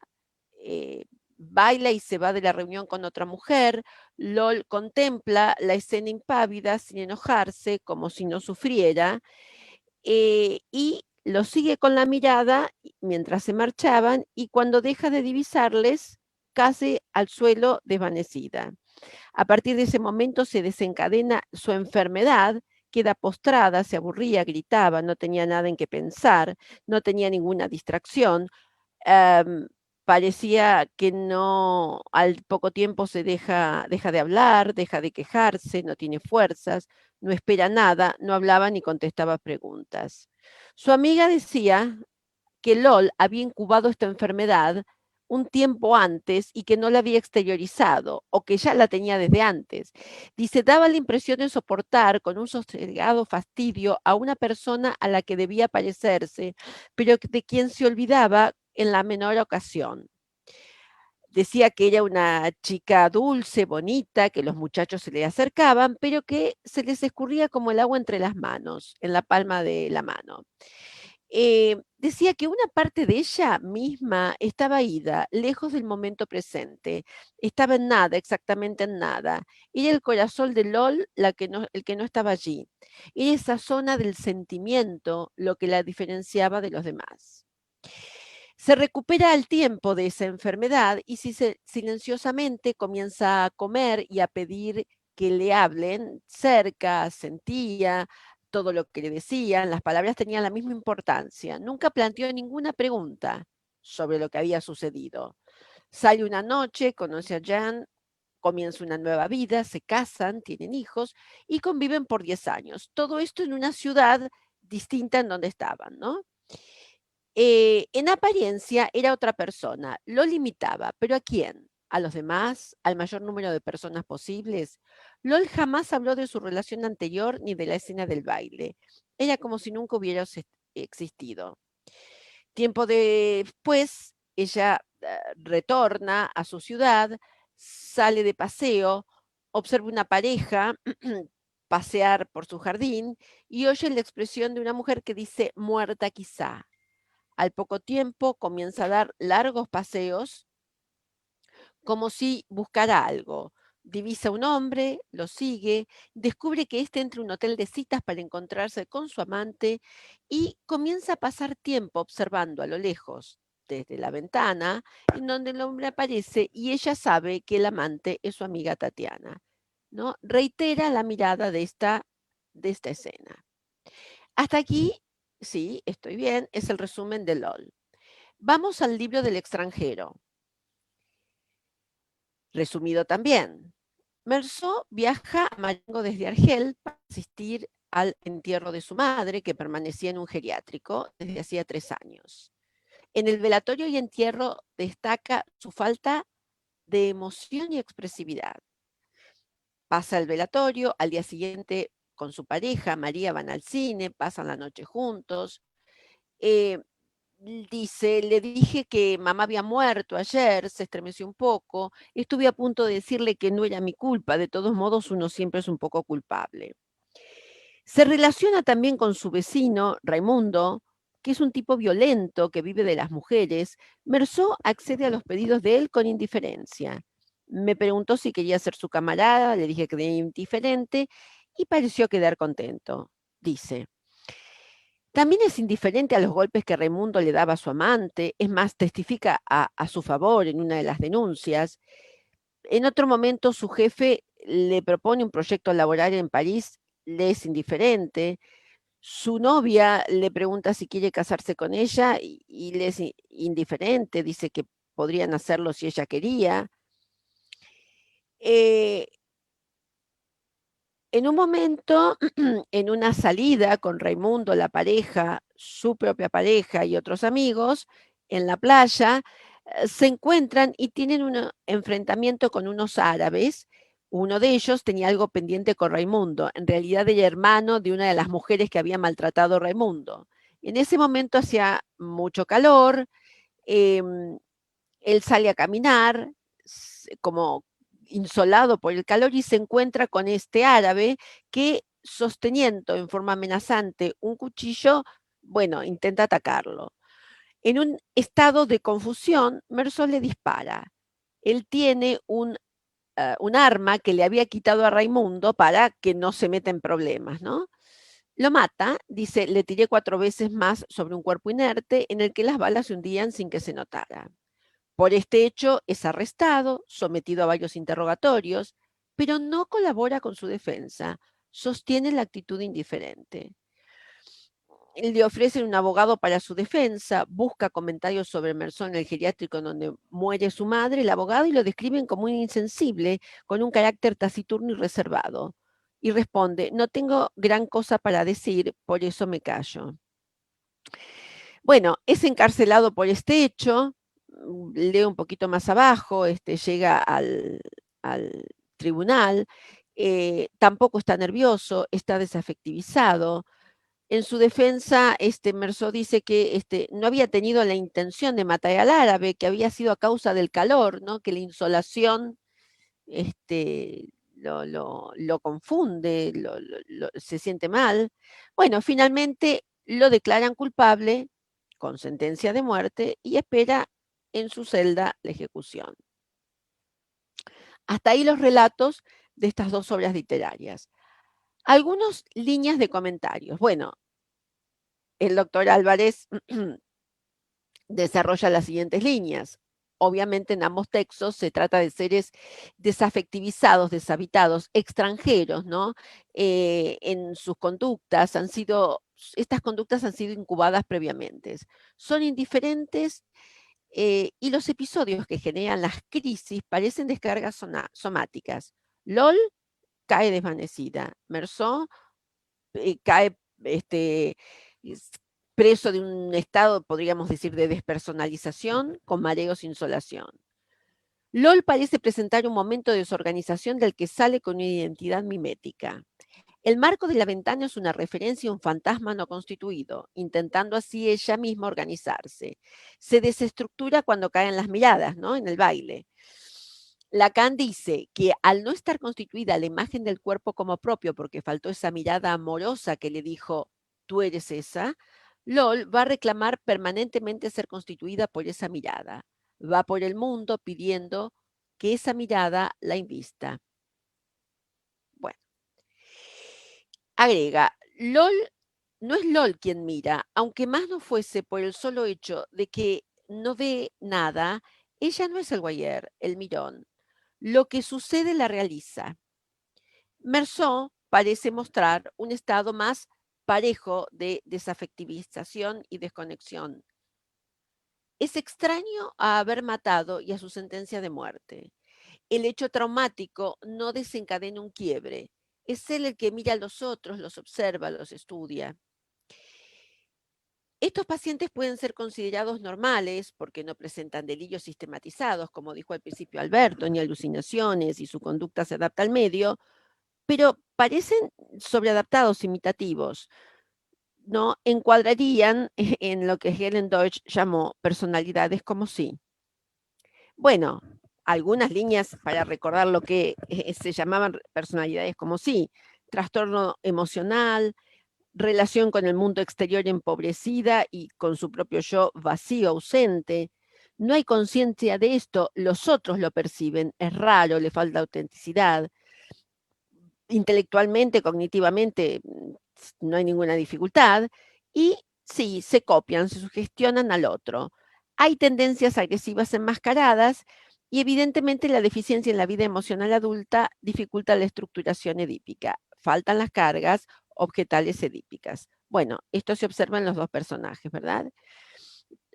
[SPEAKER 7] baila y se va de la reunión con otra mujer. Lol contempla la escena impávida sin enojarse, como si no sufriera, y lo sigue con la mirada mientras se marchaban, y cuando deja de divisarles, cae al suelo desvanecida. A partir de ese momento se desencadena su enfermedad, queda postrada, se aburría, gritaba, no tenía nada en qué pensar, no tenía ninguna distracción. Parecía que no, al poco tiempo deja de hablar, deja de quejarse, no tiene fuerzas, no espera nada, no hablaba ni contestaba preguntas. Su amiga decía que Lol había incubado esta enfermedad un tiempo antes y que no la había exteriorizado, o que ya la tenía desde antes. Dice, daba la impresión de soportar con un sosegado fastidio a una persona a la que debía parecerse, pero de quien se olvidaba en la menor ocasión. Decía que era una chica dulce, bonita, que los muchachos se le acercaban, pero que se les escurría como el agua entre las manos, en la palma de la mano. Decía que una parte de ella misma estaba ida, lejos del momento presente, estaba en nada, exactamente en nada. Era el corazón de Lol el que no estaba allí. Era esa zona del sentimiento lo que la diferenciaba de los demás. Se recupera al tiempo de esa enfermedad y silenciosamente comienza a comer y a pedir que le hablen cerca, sentía todo lo que le decían, las palabras tenían la misma importancia. Nunca planteó ninguna pregunta sobre lo que había sucedido. Sale una noche, conoce a Jan, comienza una nueva vida, se casan, tienen hijos y conviven por 10 años. Todo esto en una ciudad distinta en donde estaban, ¿no? En apariencia era otra persona, lo limitaba, pero ¿a quién? ¿A los demás? ¿Al mayor número de personas posibles? LOL jamás habló de su relación anterior ni de la escena del baile. Era como si nunca hubiera existido. Tiempo después, ella retorna a su ciudad, sale de paseo, observa una pareja pasear por su jardín y oye la expresión de una mujer que dice muerta quizá. Al poco tiempo comienza a dar largos paseos como si buscara algo. Divisa un hombre, lo sigue, descubre que éste entra a un hotel de citas para encontrarse con su amante y comienza a pasar tiempo observando a lo lejos, desde la ventana, en donde el hombre aparece y ella sabe que el amante es su amiga Tatiana, ¿no? Reitera la mirada de esta escena. Hasta aquí, sí, estoy bien, es el resumen de LOL. Vamos al libro del extranjero. Resumido también. Meursault viaja a Marengo desde Argel para asistir al entierro de su madre, que permanecía en un geriátrico desde hacía 3 años. En el velatorio y entierro destaca su falta de emoción y expresividad. Pasa el velatorio, al día siguiente con su pareja, María, van al cine, pasan la noche juntos. Dice, le dije que mamá había muerto ayer, se estremeció un poco, estuve a punto de decirle que no era mi culpa, de todos modos uno siempre es un poco culpable. Se relaciona también con su vecino, Raimundo, que es un tipo violento que vive de las mujeres. Meursault accede a los pedidos de él con indiferencia. Me preguntó si quería ser su camarada, le dije que era indiferente y pareció quedar contento. Dice, también es indiferente a los golpes que Raimundo le daba a su amante, es más, testifica a su favor en una de las denuncias. En otro momento su jefe le propone un proyecto laboral en París, le es indiferente. Su novia le pregunta si quiere casarse con ella y le es indiferente, dice que podrían hacerlo si ella quería. Eh, En un momento, en una salida con Raimundo, la pareja, su propia pareja y otros amigos, en la playa, se encuentran y tienen un enfrentamiento con unos árabes. Uno de ellos tenía algo pendiente con Raimundo. En realidad era hermano de una de las mujeres que había maltratado a Raimundo. En ese momento hacía mucho calor, él sale a caminar, como insolado por el calor, y se encuentra con este árabe que, sosteniendo en forma amenazante un cuchillo, bueno, intenta atacarlo. En un estado de confusión, Meursault le dispara. Él tiene un arma que le había quitado a Raimundo para que no se meta en problemas, ¿no? Lo mata, dice, le tiré 4 veces más sobre un cuerpo inerte en el que las balas se hundían sin que se notara. Por este hecho es arrestado, sometido a varios interrogatorios, pero no colabora con su defensa, sostiene la actitud indiferente. Le ofrecen un abogado para su defensa, busca comentarios sobre Meursault en el geriátrico en donde muere su madre, el abogado, y lo describen como un insensible, con un carácter taciturno y reservado. Y responde, no tengo gran cosa para decir, por eso me callo. Bueno, es encarcelado por este hecho, leo un poquito más abajo, llega al tribunal, tampoco está nervioso, está desafectivizado. En su defensa, Meursault dice que no había tenido la intención de matar al árabe, que había sido a causa del calor, ¿no? Que la insolación lo confunde, se siente mal. Bueno, finalmente lo declaran culpable con sentencia de muerte y espera en su celda la ejecución. Hasta ahí los relatos de estas 2 obras literarias. Algunas líneas de comentarios. Bueno, el doctor Álvarez desarrolla las siguientes líneas. Obviamente en ambos textos se trata de seres desafectivizados, deshabitados, extranjeros, ¿no? En sus conductas estas conductas han sido incubadas previamente. Son indiferentes y los episodios que generan las crisis parecen descargas somáticas. LOL cae desvanecida. Meursault cae preso de un estado, podríamos decir, de despersonalización, con mareos e insolación. LOL parece presentar un momento de desorganización del que sale con una identidad mimética. El marco de la ventana es una referencia a un fantasma no constituido, intentando así ella misma organizarse. Se desestructura cuando caen las miradas, ¿no? En el baile. Lacan dice que al no estar constituida la imagen del cuerpo como propio, porque faltó esa mirada amorosa que le dijo, tú eres esa, LOL va a reclamar permanentemente ser constituida por esa mirada. Va por el mundo pidiendo que esa mirada la invista. Bueno, agrega, LOL no es LOL quien mira, aunque más no fuese por el solo hecho de que no ve nada, ella no es el guayer, el mirón. Lo que sucede la realiza. Meursault parece mostrar un estado más parejo de desafectivización y desconexión. Es extraño a haber matado y a su sentencia de muerte. El hecho traumático no desencadena un quiebre. Es él el que mira a los otros, los observa, los estudia. Estos pacientes pueden ser considerados normales porque no presentan delirios sistematizados, como dijo al principio Alberto, ni alucinaciones y su conducta se adapta al medio, pero parecen sobreadaptados, imitativos, ¿no? Encuadrarían en lo que Helen Deutsch llamó personalidades como sí. Bueno, algunas líneas para recordar lo que se llamaban personalidades como sí: trastorno emocional, relación con el mundo exterior empobrecida y con su propio yo vacío, ausente. No hay conciencia de esto, los otros lo perciben, es raro, le falta autenticidad. Intelectualmente, cognitivamente, no hay ninguna dificultad. Y sí, se copian, se sugestionan al otro. Hay tendencias agresivas enmascaradas y evidentemente la deficiencia en la vida emocional adulta dificulta la estructuración edípica. Faltan las cargas objetales edípicas. Bueno, esto se observa en los dos personajes, ¿verdad?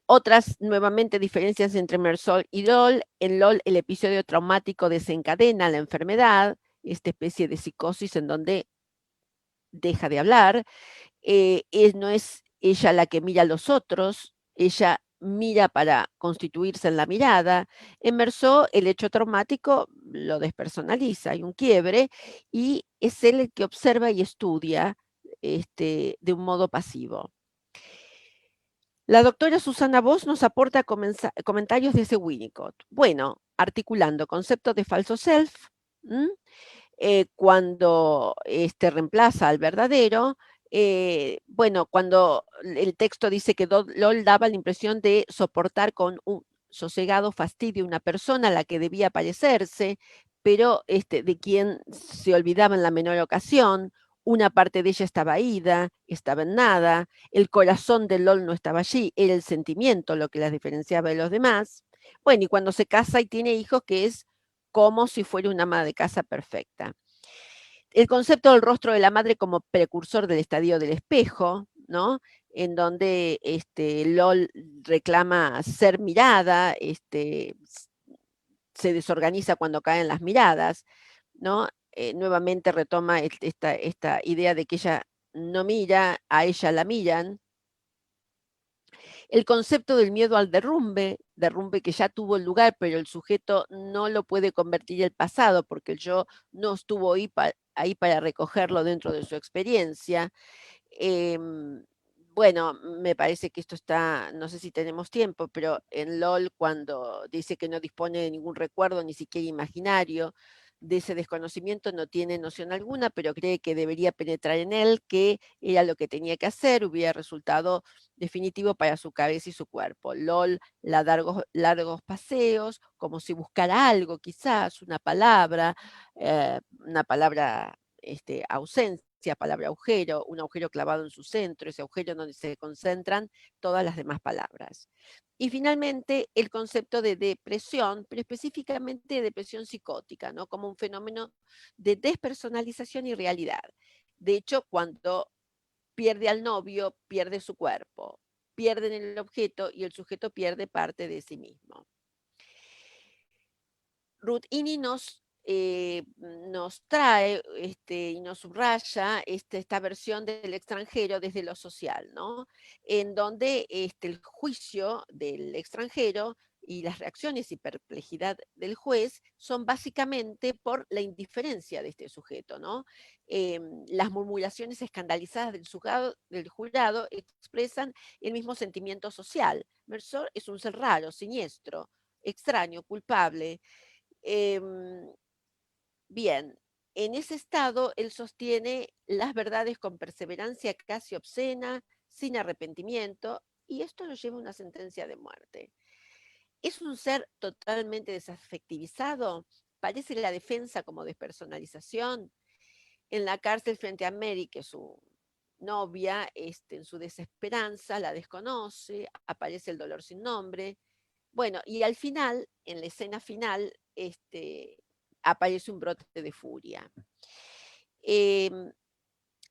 [SPEAKER 7] Otras, nuevamente, diferencias entre Meursault y LOL. En LOL, el episodio traumático desencadena la enfermedad, esta especie de psicosis en donde deja de hablar. No es ella la que mira a los otros, ella mira para constituirse en la mirada. En Meursault, el hecho traumático lo despersonaliza, hay un quiebre, y es él el que observa y estudia de un modo pasivo. La doctora Susana Voss nos aporta comentarios de ese Winnicott. Bueno, articulando conceptos de falso self, cuando reemplaza al verdadero. Bueno, cuando el texto dice que LOL daba la impresión de soportar con un sosegado fastidio una persona a la que debía parecerse, pero de quien se olvidaba en la menor ocasión. Una parte de ella estaba ida, estaba en nada, el corazón de LOL no estaba allí, era el sentimiento lo que las diferenciaba de los demás. Bueno, y cuando se casa y tiene hijos, que es como si fuera una ama de casa perfecta. El concepto del rostro de la madre como precursor del estadio del espejo, ¿no? En donde LOL reclama ser mirada, se desorganiza cuando caen las miradas, ¿no? Nuevamente retoma esta idea de que ella no mira, a ella la miran. El concepto del miedo al derrumbe que ya tuvo lugar, pero el sujeto no lo puede convertir en el pasado porque el yo no estuvo ahí para recogerlo dentro de su experiencia. Bueno, me parece que esto está, no sé si tenemos tiempo, pero en LOL, cuando dice que no dispone de ningún recuerdo, ni siquiera imaginario, de ese desconocimiento, no tiene noción alguna, pero cree que debería penetrar en él, que era lo que tenía que hacer, hubiera resultado definitivo para su cabeza y su cuerpo. LOL, largos paseos, como si buscara algo, quizás una palabra ausencia, palabra agujero, un agujero clavado en su centro, ese agujero donde se concentran todas las demás palabras. Y finalmente, el concepto de depresión, pero específicamente de depresión psicótica, ¿no? Como un fenómeno de despersonalización y realidad. De hecho, cuando pierde al novio, pierde su cuerpo, pierden el objeto y el sujeto pierde parte de sí mismo. Ruth Ini nos nos trae y nos subraya esta versión del extranjero desde lo social, ¿no? En donde el juicio del extranjero y las reacciones y perplejidad del juez son básicamente por la indiferencia de este sujeto, ¿no? Las murmuraciones escandalizadas del jurado expresan el mismo sentimiento social. Mercer es un ser raro, siniestro, extraño, culpable. Bien, en ese estado él sostiene las verdades con perseverancia casi obscena, sin arrepentimiento, y esto lo lleva a una sentencia de muerte. Es un ser totalmente desafectivizado, parece la defensa como despersonalización. En la cárcel frente a Mary, que es su novia, en su desesperanza, la desconoce, aparece el dolor sin nombre. Bueno, y al final, en la escena final, aparece un brote de furia.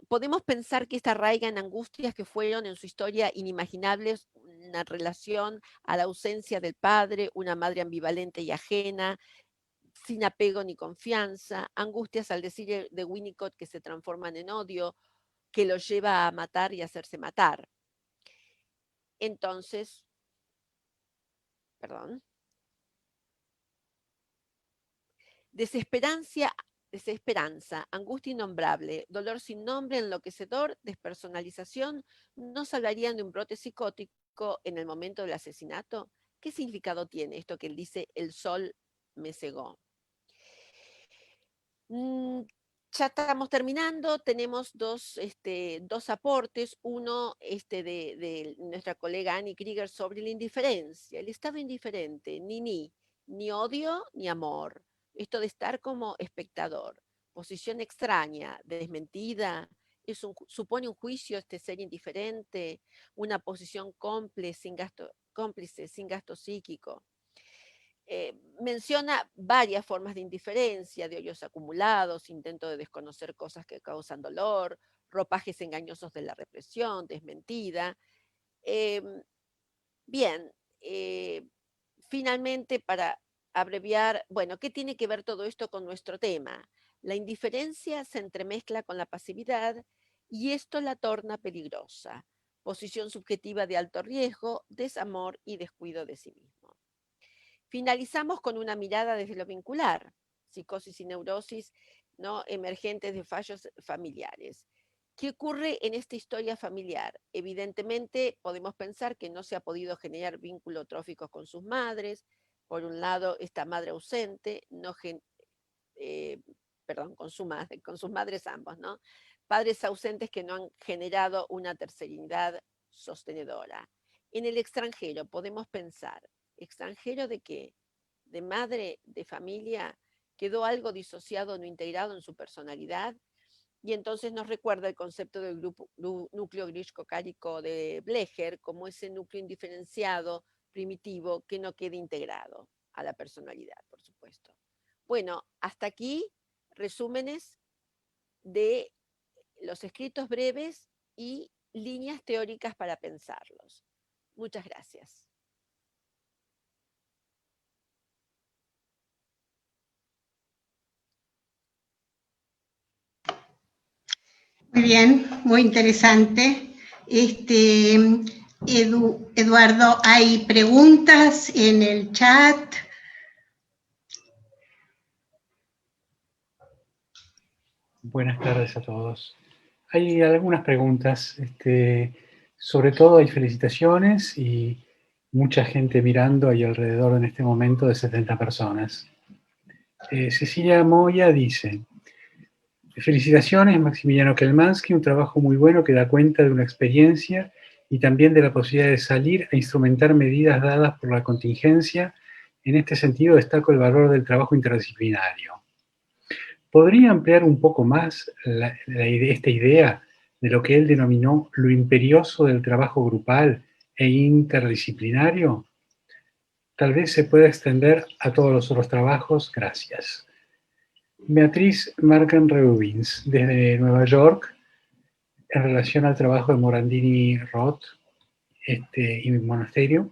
[SPEAKER 7] Podemos pensar que esta arraiga en angustias que fueron en su historia inimaginables, una relación a la ausencia del padre, una madre ambivalente y ajena, sin apego ni confianza, angustias al decir de Winnicott que se transforman en odio, que lo lleva a matar y hacerse matar. Entonces, desesperanza, angustia innombrable, dolor sin nombre, enloquecedor, despersonalización, ¿no se hablarían de un brote psicótico en el momento del asesinato? ¿Qué significado tiene esto que él dice, el sol me cegó? Ya estamos terminando, tenemos dos aportes, uno de nuestra colega Annie Krieger sobre la indiferencia, el estado indiferente, ni odio ni amor, esto de estar como espectador, posición extraña, desmentida, supone un juicio ser indiferente, una posición cómplice sin gasto psíquico. Menciona varias formas de indiferencia, de odios acumulados, intento de desconocer cosas que causan dolor, ropajes engañosos de la represión, desmentida. Bien, finalmente, para abreviar, bueno, ¿qué tiene que ver todo esto con nuestro tema? La indiferencia se entremezcla con la pasividad y esto la torna peligrosa. Posición subjetiva de alto riesgo, desamor y descuido de sí mismo. Finalizamos con una mirada desde lo vincular, psicosis y neurosis, ¿no?, emergentes de fallos familiares. ¿Qué ocurre en esta historia familiar? Evidentemente podemos pensar que no se ha podido generar vínculos tróficos con sus madres. Por un lado, esta madre ausente, con sus madres ambos, ¿no? Padres ausentes que no han generado una terceridad sostenedora. En el extranjero podemos pensar, ¿extranjero de qué? De madre, de familia, quedó algo disociado, no integrado en su personalidad, y entonces nos recuerda el concepto del núcleo gris-cocálico de Blecher como ese núcleo indiferenciado, primitivo, que no queda integrado a la personalidad, por supuesto. Bueno, hasta aquí resúmenes de los escritos breves y líneas teóricas para pensarlos. Muchas gracias.
[SPEAKER 2] Muy bien, muy interesante. Eduardo, ¿hay preguntas en el chat?
[SPEAKER 8] Buenas tardes a todos. Hay algunas preguntas, sobre todo hay felicitaciones y mucha gente mirando ahí alrededor en este momento de 70 personas. Cecilia Moya dice: felicitaciones, Maximiliano Kelmansky, un trabajo muy bueno que da cuenta de una experiencia y también de la posibilidad de salir a instrumentar medidas dadas por la contingencia. En este sentido destaco el valor del trabajo interdisciplinario. ¿Podría ampliar un poco más esta idea de lo que él denominó lo imperioso del trabajo grupal e interdisciplinario? Tal vez se pueda extender a todos los otros trabajos. Gracias. Beatriz Marcan Reubens, desde Nueva York, en relación al trabajo de Morandini Roth y Monasterio.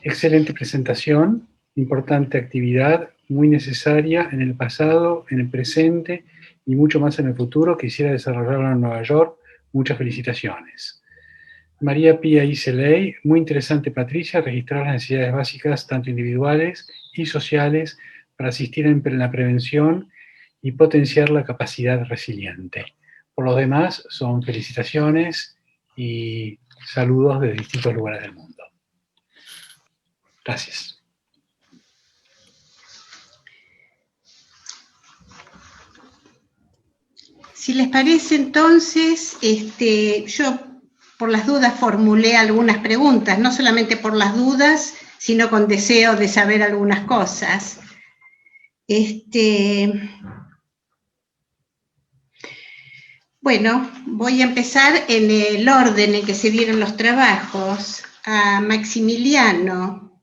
[SPEAKER 8] Excelente presentación. importante actividad, muy necesaria en el pasado, en el presente y mucho más en el futuro. Quisiera desarrollarla en Nueva York. Muchas felicitaciones. María Pía Iseley, muy interesante, Patricia, registrar las necesidades básicas, tanto individuales y sociales, para asistir en la prevención y potenciar la capacidad resiliente. Por lo demás, son felicitaciones y saludos de distintos lugares del mundo. Gracias.
[SPEAKER 2] Si les parece, entonces, yo por las dudas formulé algunas preguntas, no solamente por las dudas, sino con deseo de saber algunas cosas. Bueno, voy a empezar en el orden en que se dieron los trabajos. A Maximiliano.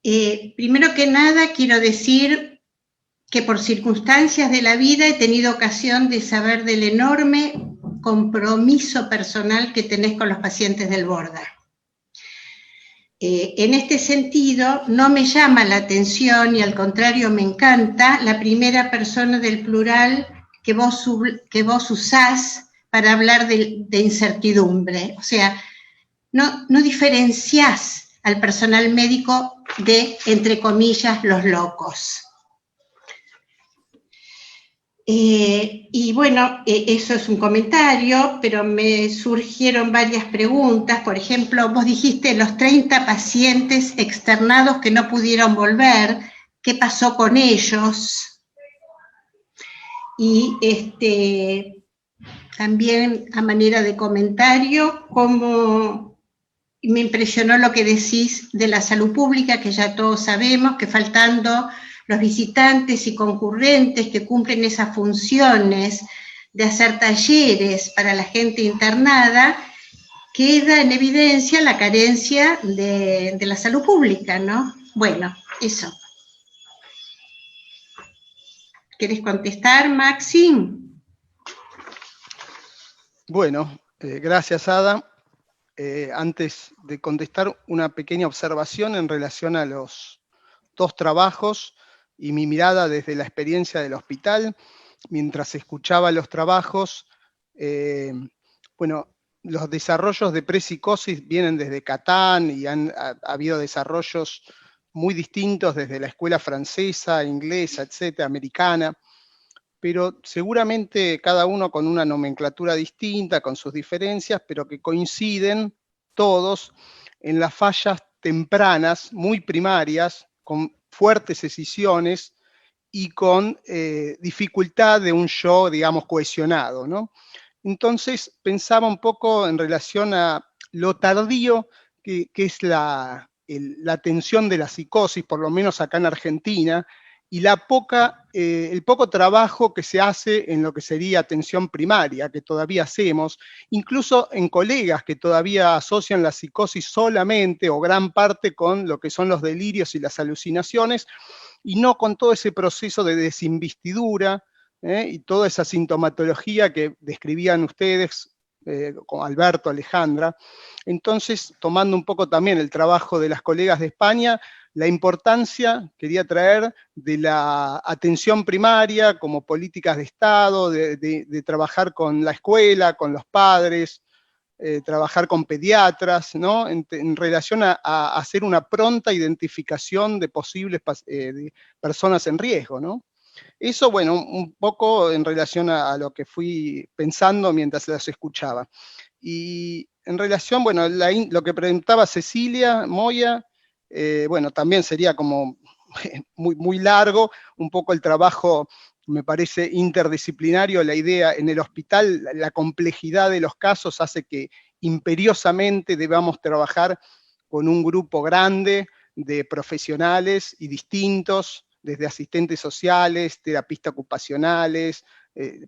[SPEAKER 2] Primero que nada, quiero decir que por circunstancias de la vida he tenido ocasión de saber del enorme compromiso personal que tenés con los pacientes del Borda. En este sentido, no me llama la atención y al contrario me encanta la primera persona del plural que vos usás para hablar de incertidumbre. O sea, no diferenciás al personal médico de, entre comillas, los locos. Y bueno, eso es un comentario, pero me surgieron varias preguntas. Por ejemplo, vos dijiste los 30 pacientes externados que no pudieron volver, ¿qué pasó con ellos? Y también a manera de comentario, cómo me impresionó lo que decís de la salud pública, que ya todos sabemos que faltando los visitantes y concurrentes que cumplen esas funciones de hacer talleres para la gente internada, queda en evidencia la carencia de la salud pública, ¿no? Bueno, eso. ¿Querés contestar, Maxi?
[SPEAKER 3] Bueno, gracias, Ada. Antes de contestar, una pequeña observación en relación a los dos trabajos y mi mirada desde la experiencia del hospital. Mientras escuchaba los trabajos, bueno, los desarrollos de prepsicosis vienen desde Catán y ha habido desarrollos muy distintos desde la escuela francesa, inglesa, etcétera, americana, pero seguramente cada uno con una nomenclatura distinta, con sus diferencias, pero que coinciden todos en las fallas tempranas, muy primarias, con fuertes escisiones y con dificultad de un yo, digamos, cohesionado, ¿no? Entonces pensaba un poco en relación a lo tardío que es la atención de la psicosis, por lo menos acá en Argentina, y el poco trabajo que se hace en lo que sería atención primaria, que todavía hacemos, incluso en colegas que todavía asocian la psicosis solamente o gran parte con lo que son los delirios y las alucinaciones, y no con todo ese proceso de desinvestidura y toda esa sintomatología que describían ustedes, con Alberto, Alejandra. Entonces, tomando un poco también el trabajo de las colegas de España, la importancia, quería traer, de la atención primaria como políticas de Estado, de trabajar con la escuela, con los padres, trabajar con pediatras, ¿no? En relación a hacer una pronta identificación de posibles de personas en riesgo, ¿no? Eso, bueno, un poco en relación a lo que fui pensando mientras las escuchaba. Y en relación, bueno, lo que preguntaba Cecilia Moya, bueno, también sería como muy largo, un poco el trabajo, me parece interdisciplinario, la idea en el hospital, la complejidad de los casos hace que imperiosamente debamos trabajar con un grupo grande de profesionales y distintos, desde asistentes sociales, terapistas ocupacionales,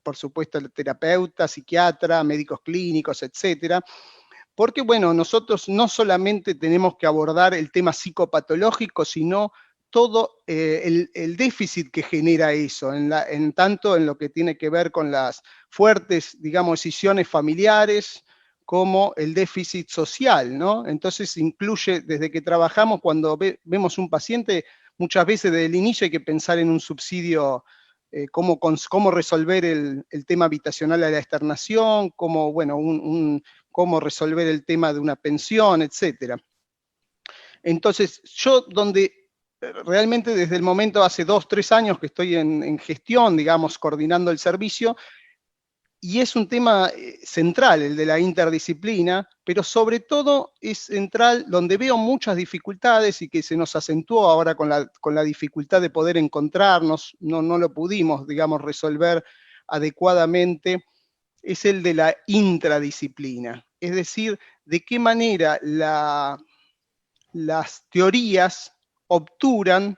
[SPEAKER 3] por supuesto terapeuta, psiquiatra, médicos clínicos, etcétera. Porque, bueno, nosotros no solamente tenemos que abordar el tema psicopatológico, sino todo el déficit que genera eso, tanto en lo que tiene que ver con las fuertes, digamos, decisiones familiares, como el déficit social, ¿no? Entonces incluye, desde que trabajamos, cuando vemos un paciente, muchas veces desde el inicio hay que pensar en un subsidio, cómo resolver el tema habitacional a la externación, cómo, bueno, cómo resolver el tema de una pensión, etc. Entonces, yo realmente desde el momento, hace 2, 3 años que estoy en gestión, digamos, coordinando el servicio, y es un tema central, el de la interdisciplina, pero sobre todo es central donde veo muchas dificultades y que se nos acentuó ahora con la dificultad de poder encontrarnos, no lo pudimos, digamos, resolver adecuadamente, es el de la intradisciplina. Es decir, de qué manera las teorías obturan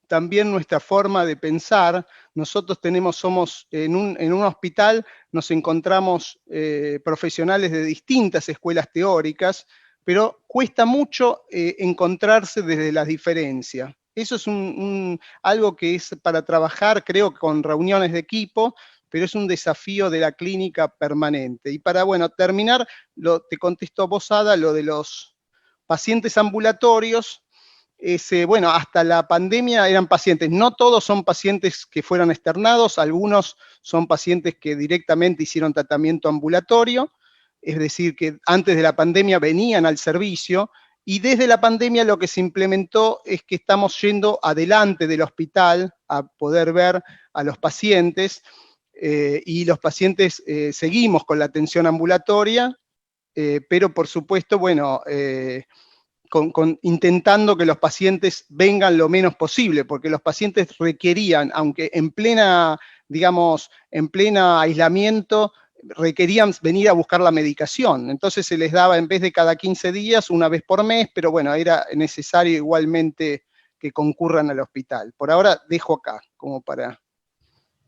[SPEAKER 3] también nuestra forma de pensar. Nosotros somos en un hospital, nos encontramos profesionales de distintas escuelas teóricas, pero cuesta mucho encontrarse desde las diferencias. Eso es algo que es para trabajar, creo, con reuniones de equipo, pero es un desafío de la clínica permanente. Y para, bueno, terminar, te contesto a vos, Ada, lo de los pacientes ambulatorios. Bueno, hasta la pandemia eran pacientes, no todos son pacientes que fueran externados, algunos son pacientes que directamente hicieron tratamiento ambulatorio, es decir, que antes de la pandemia venían al servicio, y desde la pandemia lo que se implementó es que estamos yendo adelante del hospital a poder ver a los pacientes, y los pacientes seguimos con la atención ambulatoria, pero por supuesto, bueno, intentando que los pacientes vengan lo menos posible, porque los pacientes requerían, aunque en plena aislamiento, requerían venir a buscar la medicación. Entonces se les daba, en vez de cada 15 días, una vez por mes, pero bueno, era necesario igualmente que concurran al hospital. Por ahora dejo acá, como para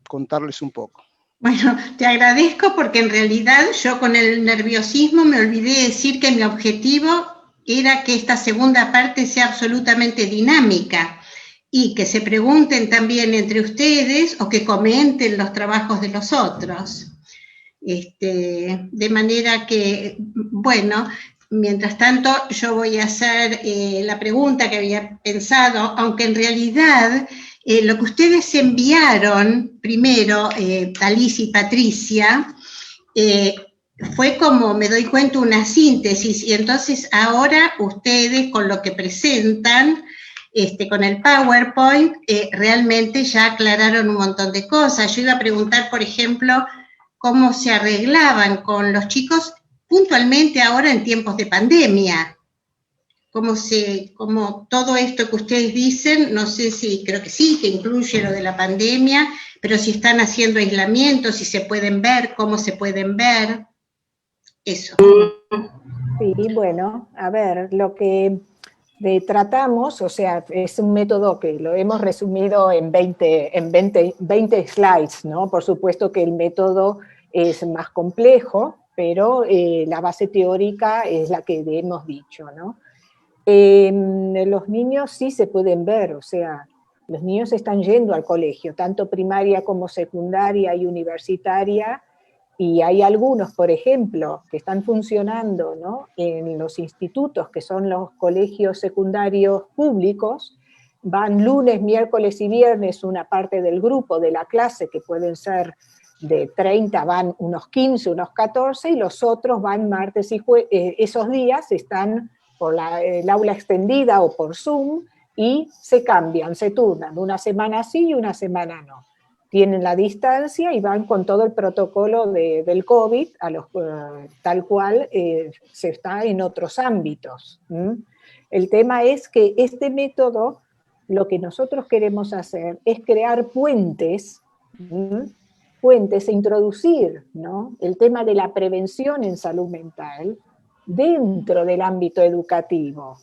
[SPEAKER 3] contarles un poco.
[SPEAKER 2] Bueno, te agradezco porque en realidad yo con el nerviosismo me olvidé de decir que mi objetivo era que esta segunda parte sea absolutamente dinámica y que se pregunten también entre ustedes o que comenten los trabajos de los otros. De manera que, bueno, mientras tanto yo voy a hacer la pregunta que había pensado, aunque en realidad lo que ustedes enviaron primero, Alicia y Patricia, fue como, me doy cuenta, una síntesis, y entonces ahora ustedes con lo que presentan, con el PowerPoint, realmente ya aclararon un montón de cosas. Yo iba a preguntar, por ejemplo, cómo se arreglaban con los chicos puntualmente ahora en tiempos de pandemia. Como todo esto que ustedes dicen, no sé si, creo que sí, que incluye lo de la pandemia, pero si están haciendo aislamiento, si se pueden ver, cómo se pueden ver, eso.
[SPEAKER 4] Sí, bueno, a ver, lo que tratamos, o sea, es un método que lo hemos resumido en 20 slides, ¿no? Por supuesto que el método es más complejo, pero la base teórica es la que hemos dicho, ¿no? Los niños sí se pueden ver, o sea, los niños están yendo al colegio, tanto primaria como secundaria y universitaria, y hay algunos, por ejemplo, que están funcionando, ¿no?, en los institutos, que son los colegios secundarios públicos. Van lunes, miércoles y viernes una parte del grupo de la clase, que pueden ser de 30, van unos 15, unos 14, y los otros van martes y jueves. Esos días están por el aula extendida o por Zoom, y se cambian, se turnan, una semana sí y una semana no. Tienen la distancia y van con todo el protocolo del COVID, tal cual se está en otros ámbitos. El tema es que este método, lo que nosotros queremos hacer es crear puentes, e introducir, ¿no?, el tema de la prevención en salud mental dentro del ámbito educativo,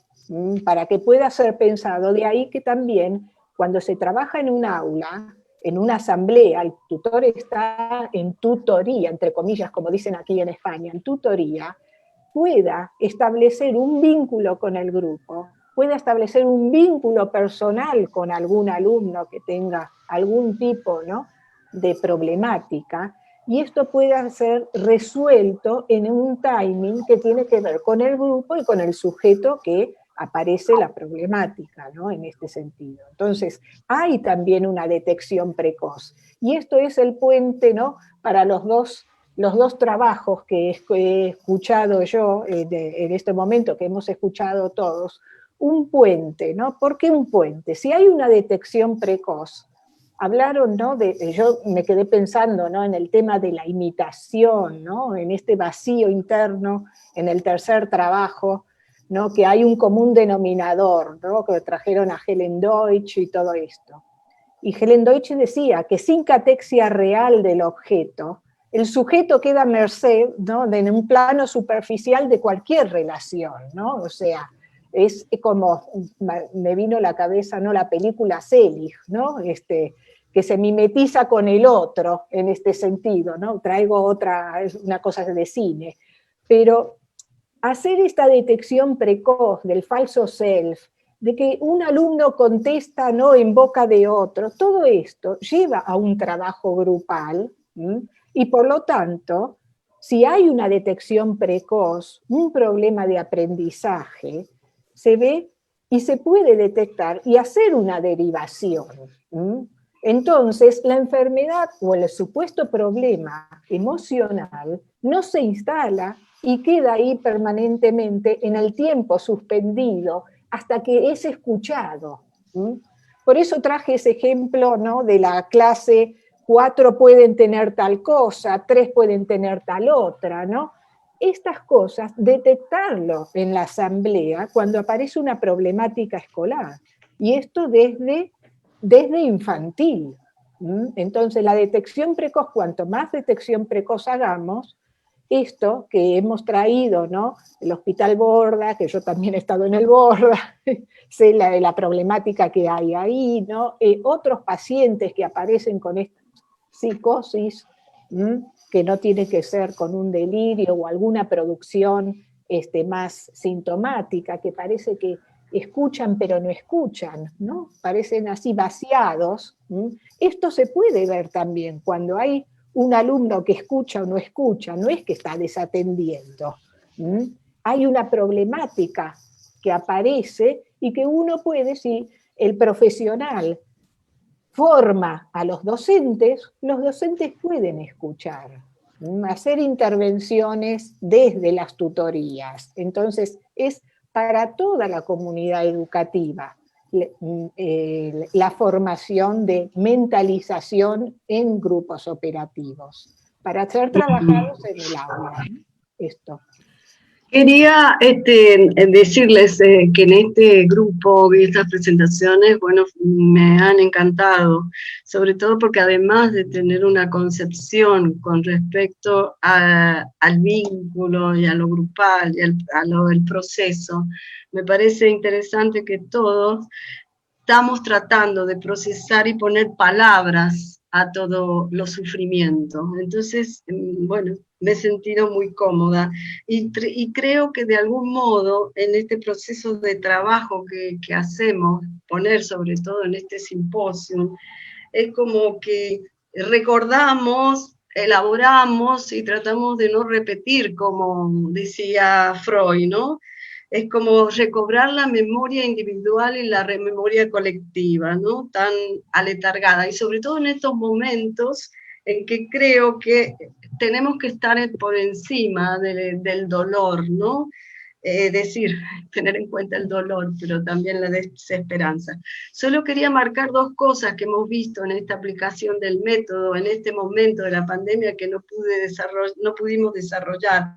[SPEAKER 4] para que pueda ser pensado. De ahí que también cuando se trabaja en un aula, en una asamblea, el tutor está en tutoría, entre comillas, como dicen aquí en España, en tutoría, pueda establecer un vínculo con el grupo, pueda establecer un vínculo personal con algún alumno que tenga algún tipo, ¿no?, de problemática, y esto pueda ser resuelto en un timing que tiene que ver con el grupo y con el sujeto que aparece la problemática, ¿no? En este sentido. Entonces, hay también una detección precoz, y esto es el puente, ¿no?, para los dos trabajos que he escuchado yo en este momento, que hemos escuchado todos. Un puente, ¿no? ¿Por qué un puente? Si hay una detección precoz, hablaron, ¿no?, yo me quedé pensando, ¿no?, en el tema de la imitación, ¿no?, en este vacío interno, en el tercer trabajo, ¿no?, que hay un común denominador, ¿no?, que trajeron a Helen Deutsch y todo esto. Y Helen Deutsch decía que sin catexia real del objeto, el sujeto queda a merced, ¿no?, en un plano superficial de cualquier relación, ¿no? O sea, es como, me vino a la cabeza, ¿no?, la película Selig, ¿no?, que se mimetiza con el otro en este sentido, ¿no? Traigo una cosa de cine. Pero hacer esta detección precoz del falso self, de que un alumno contesta no en boca de otro, todo esto lleva a un trabajo grupal, y por lo tanto, si hay una detección precoz, un problema de aprendizaje, se ve y se puede detectar y hacer una derivación. Entonces, la enfermedad o el supuesto problema emocional no se instala y queda ahí permanentemente en el tiempo suspendido hasta que es escuchado. Por eso traje ese ejemplo, ¿no?, de la clase 4 pueden tener tal cosa, 3 pueden tener tal otra, ¿no? Estas cosas, detectarlo en la asamblea cuando aparece una problemática escolar. Y esto desde infantil. Entonces, la detección precoz, cuanto más detección precoz hagamos, esto que hemos traído, ¿no?, el Hospital Borda, que yo también he estado en el Borda, sé la problemática que hay ahí, ¿no? Otros pacientes que aparecen con esta psicosis, que no tiene que ser con un delirio o alguna producción más sintomática, que parece que escuchan pero no escuchan, ¿no? Parecen así vaciados. Esto se puede ver también cuando hay un alumno que escucha o no escucha, no es que está desatendiendo. Hay una problemática que aparece y que uno puede, si el profesional forma a los docentes pueden escuchar, hacer intervenciones desde las tutorías. Entonces, es para toda la comunidad educativa la formación de mentalización en grupos operativos, para ser trabajados en el aula. Esto.
[SPEAKER 5] Quería decirles que en este grupo y estas presentaciones, bueno, me han encantado, sobre todo porque además de tener una concepción con respecto al vínculo y a lo grupal y al proceso, me parece interesante que todos estamos tratando de procesar y poner palabras a todos los sufrimientos. Entonces, bueno, me he sentido muy cómoda y creo que de algún modo en este proceso de trabajo que hacemos, poner sobre todo en este simposio, es como que recordamos, elaboramos y tratamos de no repetir, como decía Freud, ¿no? Es como recobrar la memoria individual y la memoria colectiva, ¿no? Tan aletargada, y sobre todo en estos momentos en que creo que tenemos que estar por encima del dolor, ¿no? Decir, tener en cuenta el dolor, pero también la desesperanza. Solo quería marcar dos cosas que hemos visto en esta aplicación del método, en este momento de la pandemia que no pudimos desarrollar,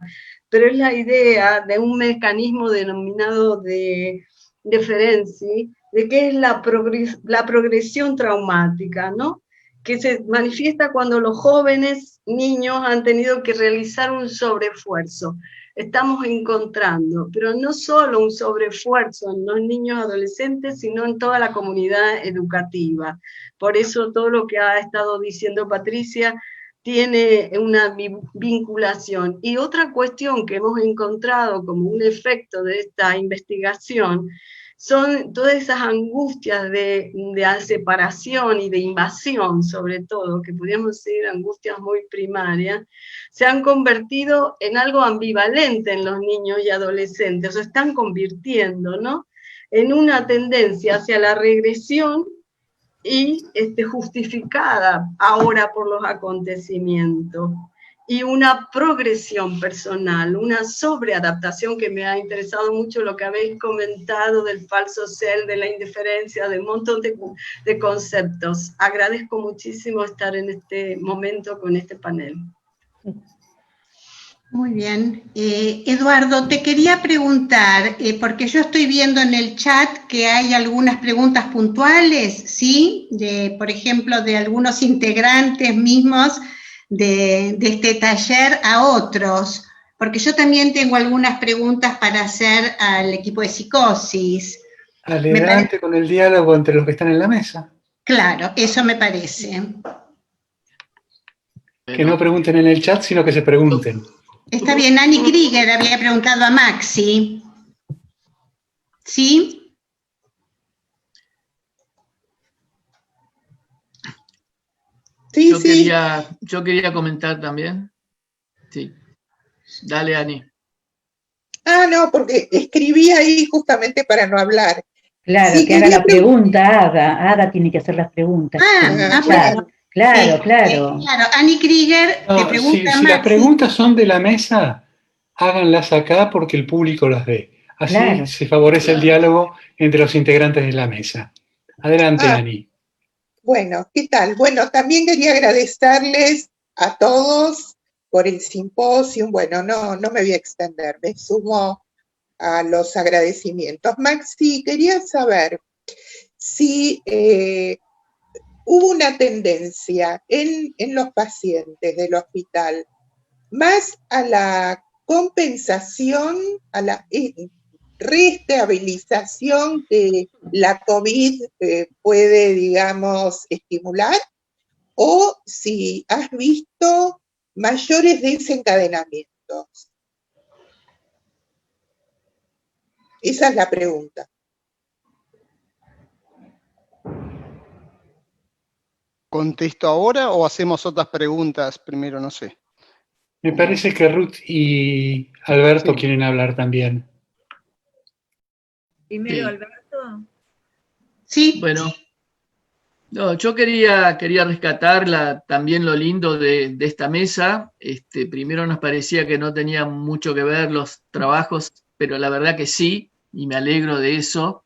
[SPEAKER 5] pero es la idea de un mecanismo denominado de Ferenczi, de qué es la progresión traumática, ¿no? Que se manifiesta cuando los jóvenes, niños, han tenido que realizar un sobreesfuerzo. Estamos encontrando, pero no solo un sobreesfuerzo en los niños adolescentes, sino en toda la comunidad educativa. Por eso todo lo que ha estado diciendo Patricia tiene una vinculación. Y otra cuestión que hemos encontrado como un efecto de esta investigación son todas esas angustias de separación y de invasión, sobre todo, que podríamos decir angustias muy primarias, se han convertido en algo ambivalente en los niños y adolescentes, o se están convirtiendo, ¿no?, en una tendencia hacia la regresión y justificada ahora por los acontecimientos, y una progresión personal, una sobreadaptación, que me ha interesado mucho lo que habéis comentado del falso ser, de la indiferencia, de un montón de conceptos. Agradezco muchísimo estar en este momento con este panel.
[SPEAKER 2] Muy bien. Eduardo, te quería preguntar, porque yo estoy viendo en el chat que hay algunas preguntas puntuales, ¿sí? Por ejemplo, de algunos integrantes mismos de este taller a otros, porque yo también tengo algunas preguntas para hacer al equipo de psicosis.
[SPEAKER 8] Adelante con el diálogo entre los que están en la mesa.
[SPEAKER 2] Claro, eso me parece.
[SPEAKER 8] Que no pregunten en el chat, sino que se pregunten.
[SPEAKER 2] Está bien, Annie Krieger había preguntado a Maxi. ¿Sí?
[SPEAKER 6] Sí, yo quería comentar también. Sí. Dale, Ani.
[SPEAKER 9] Ah, no, porque escribí ahí justamente para no hablar.
[SPEAKER 10] Claro,
[SPEAKER 9] sí,
[SPEAKER 10] que haga la pregunta, Ada tiene que hacer las preguntas.
[SPEAKER 2] Bueno.
[SPEAKER 10] Claro.
[SPEAKER 2] Claro, Annie Krieger te pregunta
[SPEAKER 8] si las preguntas son de la mesa, háganlas acá porque el público las ve. Así se favorece el diálogo entre los integrantes de la mesa. Adelante, Ani.
[SPEAKER 9] Bueno, ¿qué tal? Bueno, también quería agradecerles a todos por el simposio. Bueno, no me voy a extender, me sumo a los agradecimientos. Maxi, quería saber si hubo una tendencia en los pacientes del hospital más a la compensación, a la reestabilización que la COVID puede, digamos, estimular, o si has visto mayores desencadenamientos. Esa es la pregunta.
[SPEAKER 3] ¿Contesto ahora o hacemos otras preguntas primero? No sé.
[SPEAKER 8] Me parece que Ruth y Alberto quieren hablar también.
[SPEAKER 11] Primero, Alberto.
[SPEAKER 2] Sí.
[SPEAKER 6] Bueno, no, yo quería rescatar también lo lindo de esta mesa. Primero nos parecía que no tenía mucho que ver los trabajos, pero la verdad que sí, y me alegro de eso.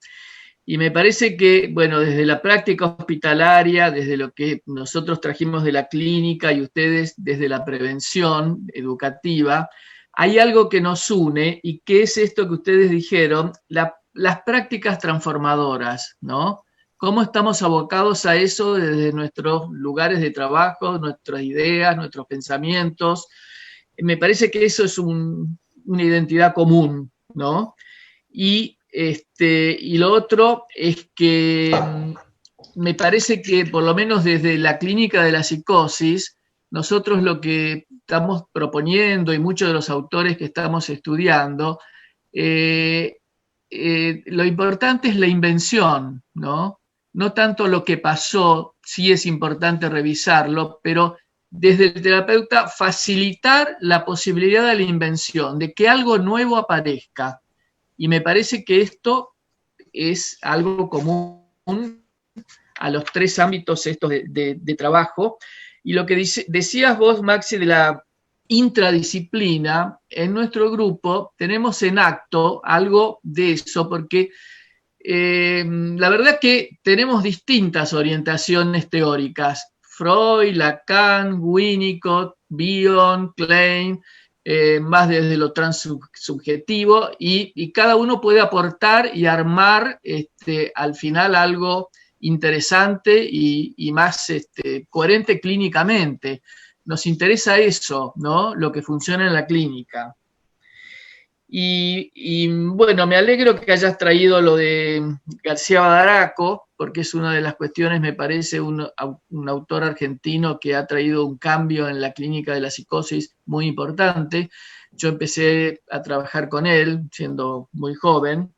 [SPEAKER 6] Y me parece que, bueno, desde la práctica hospitalaria, desde lo que nosotros trajimos de la clínica y ustedes desde la prevención educativa, hay algo que nos une y que es esto que ustedes dijeron, las prácticas transformadoras, ¿no? ¿Cómo estamos abocados a eso desde nuestros lugares de trabajo, nuestras ideas, nuestros pensamientos? Me parece que eso es una identidad común, ¿no? Y lo otro es que me parece que por lo menos desde la clínica de la psicosis, nosotros lo que estamos proponiendo y muchos de los autores que estamos estudiando, lo importante es la invención, ¿no? No tanto lo que pasó, sí es importante revisarlo, pero desde el terapeuta facilitar la posibilidad de la invención, de que algo nuevo aparezca. Y me parece que esto es algo común a los tres ámbitos estos de trabajo. Y lo que decías vos, Maxi, de la intradisciplina, en nuestro grupo tenemos en acto algo de eso, porque la verdad que tenemos distintas orientaciones teóricas. Freud, Lacan, Winnicott, Bion, Klein, más desde lo transsubjetivo, y cada uno puede aportar y armar al final algo interesante y más coherente clínicamente. Nos interesa eso, ¿no? Lo que funciona en la clínica. Y bueno, me alegro que hayas traído lo de García Badaraco, porque es una de las cuestiones, me parece, un autor argentino que ha traído un cambio en la clínica de la psicosis muy importante. Yo empecé a trabajar con él siendo muy joven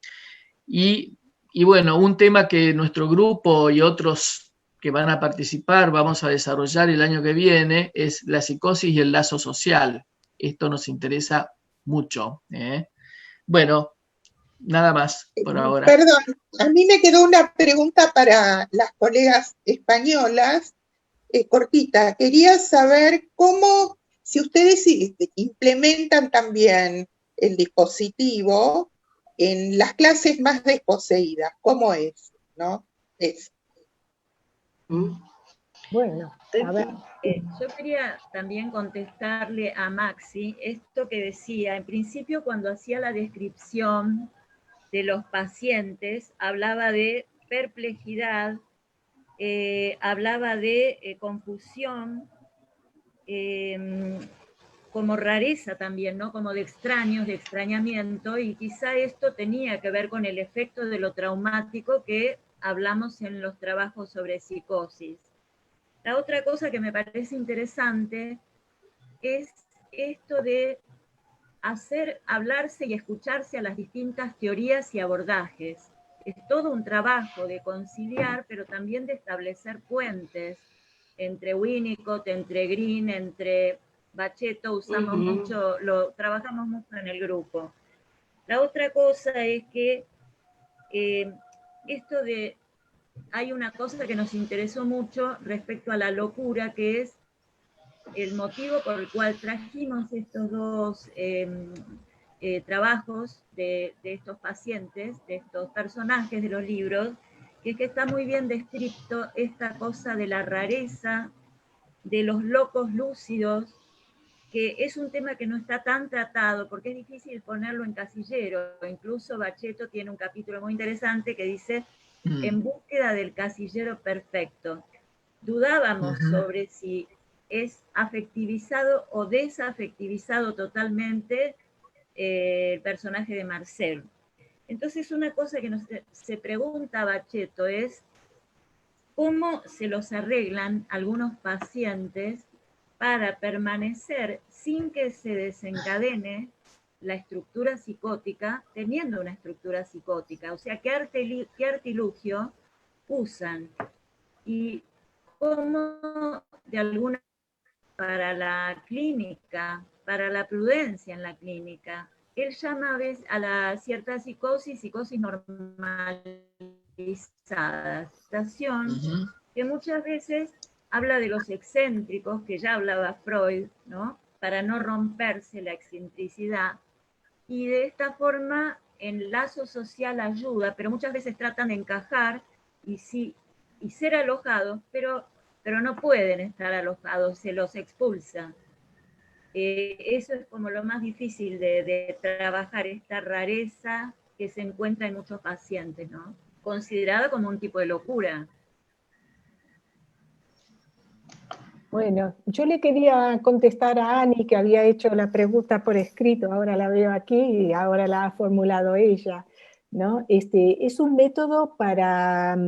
[SPEAKER 6] y Y bueno, un tema que nuestro grupo y otros que van a participar vamos a desarrollar el año que viene es la psicosis y el lazo social. Esto nos interesa mucho. Bueno, nada más por ahora.
[SPEAKER 9] Perdón, a mí me quedó una pregunta para las colegas españolas, cortita. Quería saber cómo, si ustedes implementan también el dispositivo en las clases más desposeídas, ¿cómo es? ¿No?
[SPEAKER 4] Bueno, a ver.
[SPEAKER 11] Yo quería también contestarle a Maxi esto que decía. En principio, cuando hacía la descripción de los pacientes, hablaba de perplejidad, hablaba de confusión, como rareza también, ¿no? Como de extraños, de extrañamiento, y quizá esto tenía que ver con el efecto de lo traumático que hablamos en los trabajos sobre psicosis. La otra cosa que me parece interesante es esto de hacer hablarse y escucharse a las distintas teorías y abordajes. Es todo un trabajo de conciliar, pero también de establecer puentes entre Winnicott, entre Green, entre Bachetto, usamos mucho, trabajamos mucho en el grupo. La otra cosa es que esto de, hay una cosa que nos interesó mucho respecto a la locura, que es el motivo por el cual trajimos estos dos trabajos de estos pacientes, de estos personajes de los libros, que es que está muy bien descrito esta cosa de la rareza, de los locos lúcidos, que es un tema que no está tan tratado, porque es difícil ponerlo en casillero. Incluso Bachetto tiene un capítulo muy interesante que dice, en búsqueda del casillero perfecto. Dudábamos sobre si es afectivizado o desafectivizado totalmente el personaje de Marcel. Entonces, una cosa que se pregunta Bachetto es cómo se los arreglan algunos pacientes para permanecer sin que se desencadene la estructura psicótica, teniendo una estructura psicótica. O sea, qué artilugio usan y cómo de alguna para la clínica, para la prudencia en la clínica. Él llama a veces a la cierta psicosis normalizada, que muchas veces habla de los excéntricos, que ya hablaba Freud, ¿no? Para no romperse la excentricidad. Y de esta forma, el lazo social ayuda, pero muchas veces tratan de encajar y ser alojados, pero no pueden estar alojados, se los expulsa. Eso es como lo más difícil de trabajar, esta rareza que se encuentra en muchos pacientes, ¿no? Considerada como un tipo de locura.
[SPEAKER 4] Bueno, yo le quería contestar a Ani, que había hecho la pregunta por escrito, ahora la veo aquí y ahora la ha formulado ella, ¿no? Es un método para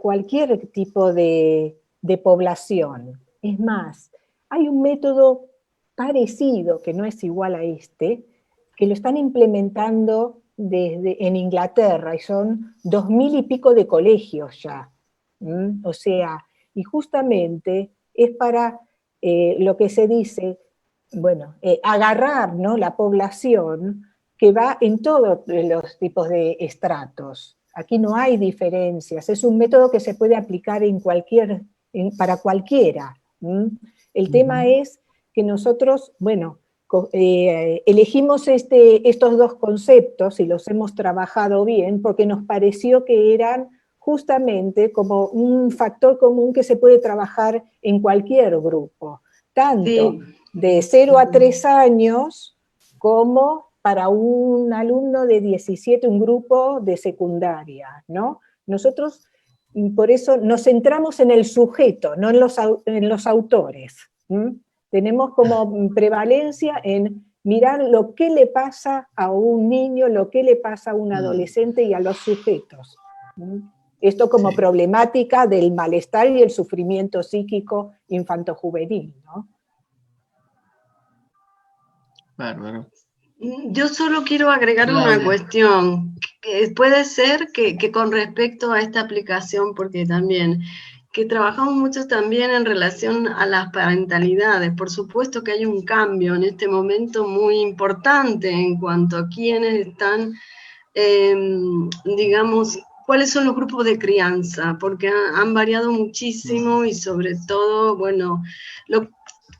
[SPEAKER 4] cualquier tipo de población. Es más, hay un método parecido, que no es igual a este, que lo están implementando en Inglaterra, y son 2000 y pico de colegios ya. O sea, y justamente es para lo que se dice, bueno, agarrar, ¿no?, la población que va en todos los tipos de estratos. Aquí no hay diferencias, es un método que se puede aplicar para cualquiera. El tema es que nosotros, bueno, elegimos estos dos conceptos y los hemos trabajado bien porque nos pareció que eran justamente como un factor común que se puede trabajar en cualquier grupo, tanto de 0 a 3 años como para un alumno de 17, un grupo de secundaria, ¿no? Nosotros, por eso, nos centramos en el sujeto, no en los autores. Tenemos como prevalencia en mirar lo que le pasa a un niño, lo que le pasa a un adolescente y a los sujetos. Esto como problemática del malestar y el sufrimiento psíquico infantojuvenil, ¿no?
[SPEAKER 6] Bárbaro.
[SPEAKER 5] Yo solo quiero agregar una
[SPEAKER 6] Claudia.
[SPEAKER 5] cuestión. Que puede ser que con respecto a esta aplicación, porque también, que trabajamos mucho también en relación a las parentalidades. Por supuesto que hay un cambio en este momento muy importante en cuanto a quiénes están, digamos, cuáles son los grupos de crianza, porque han variado muchísimo y sobre todo, bueno, lo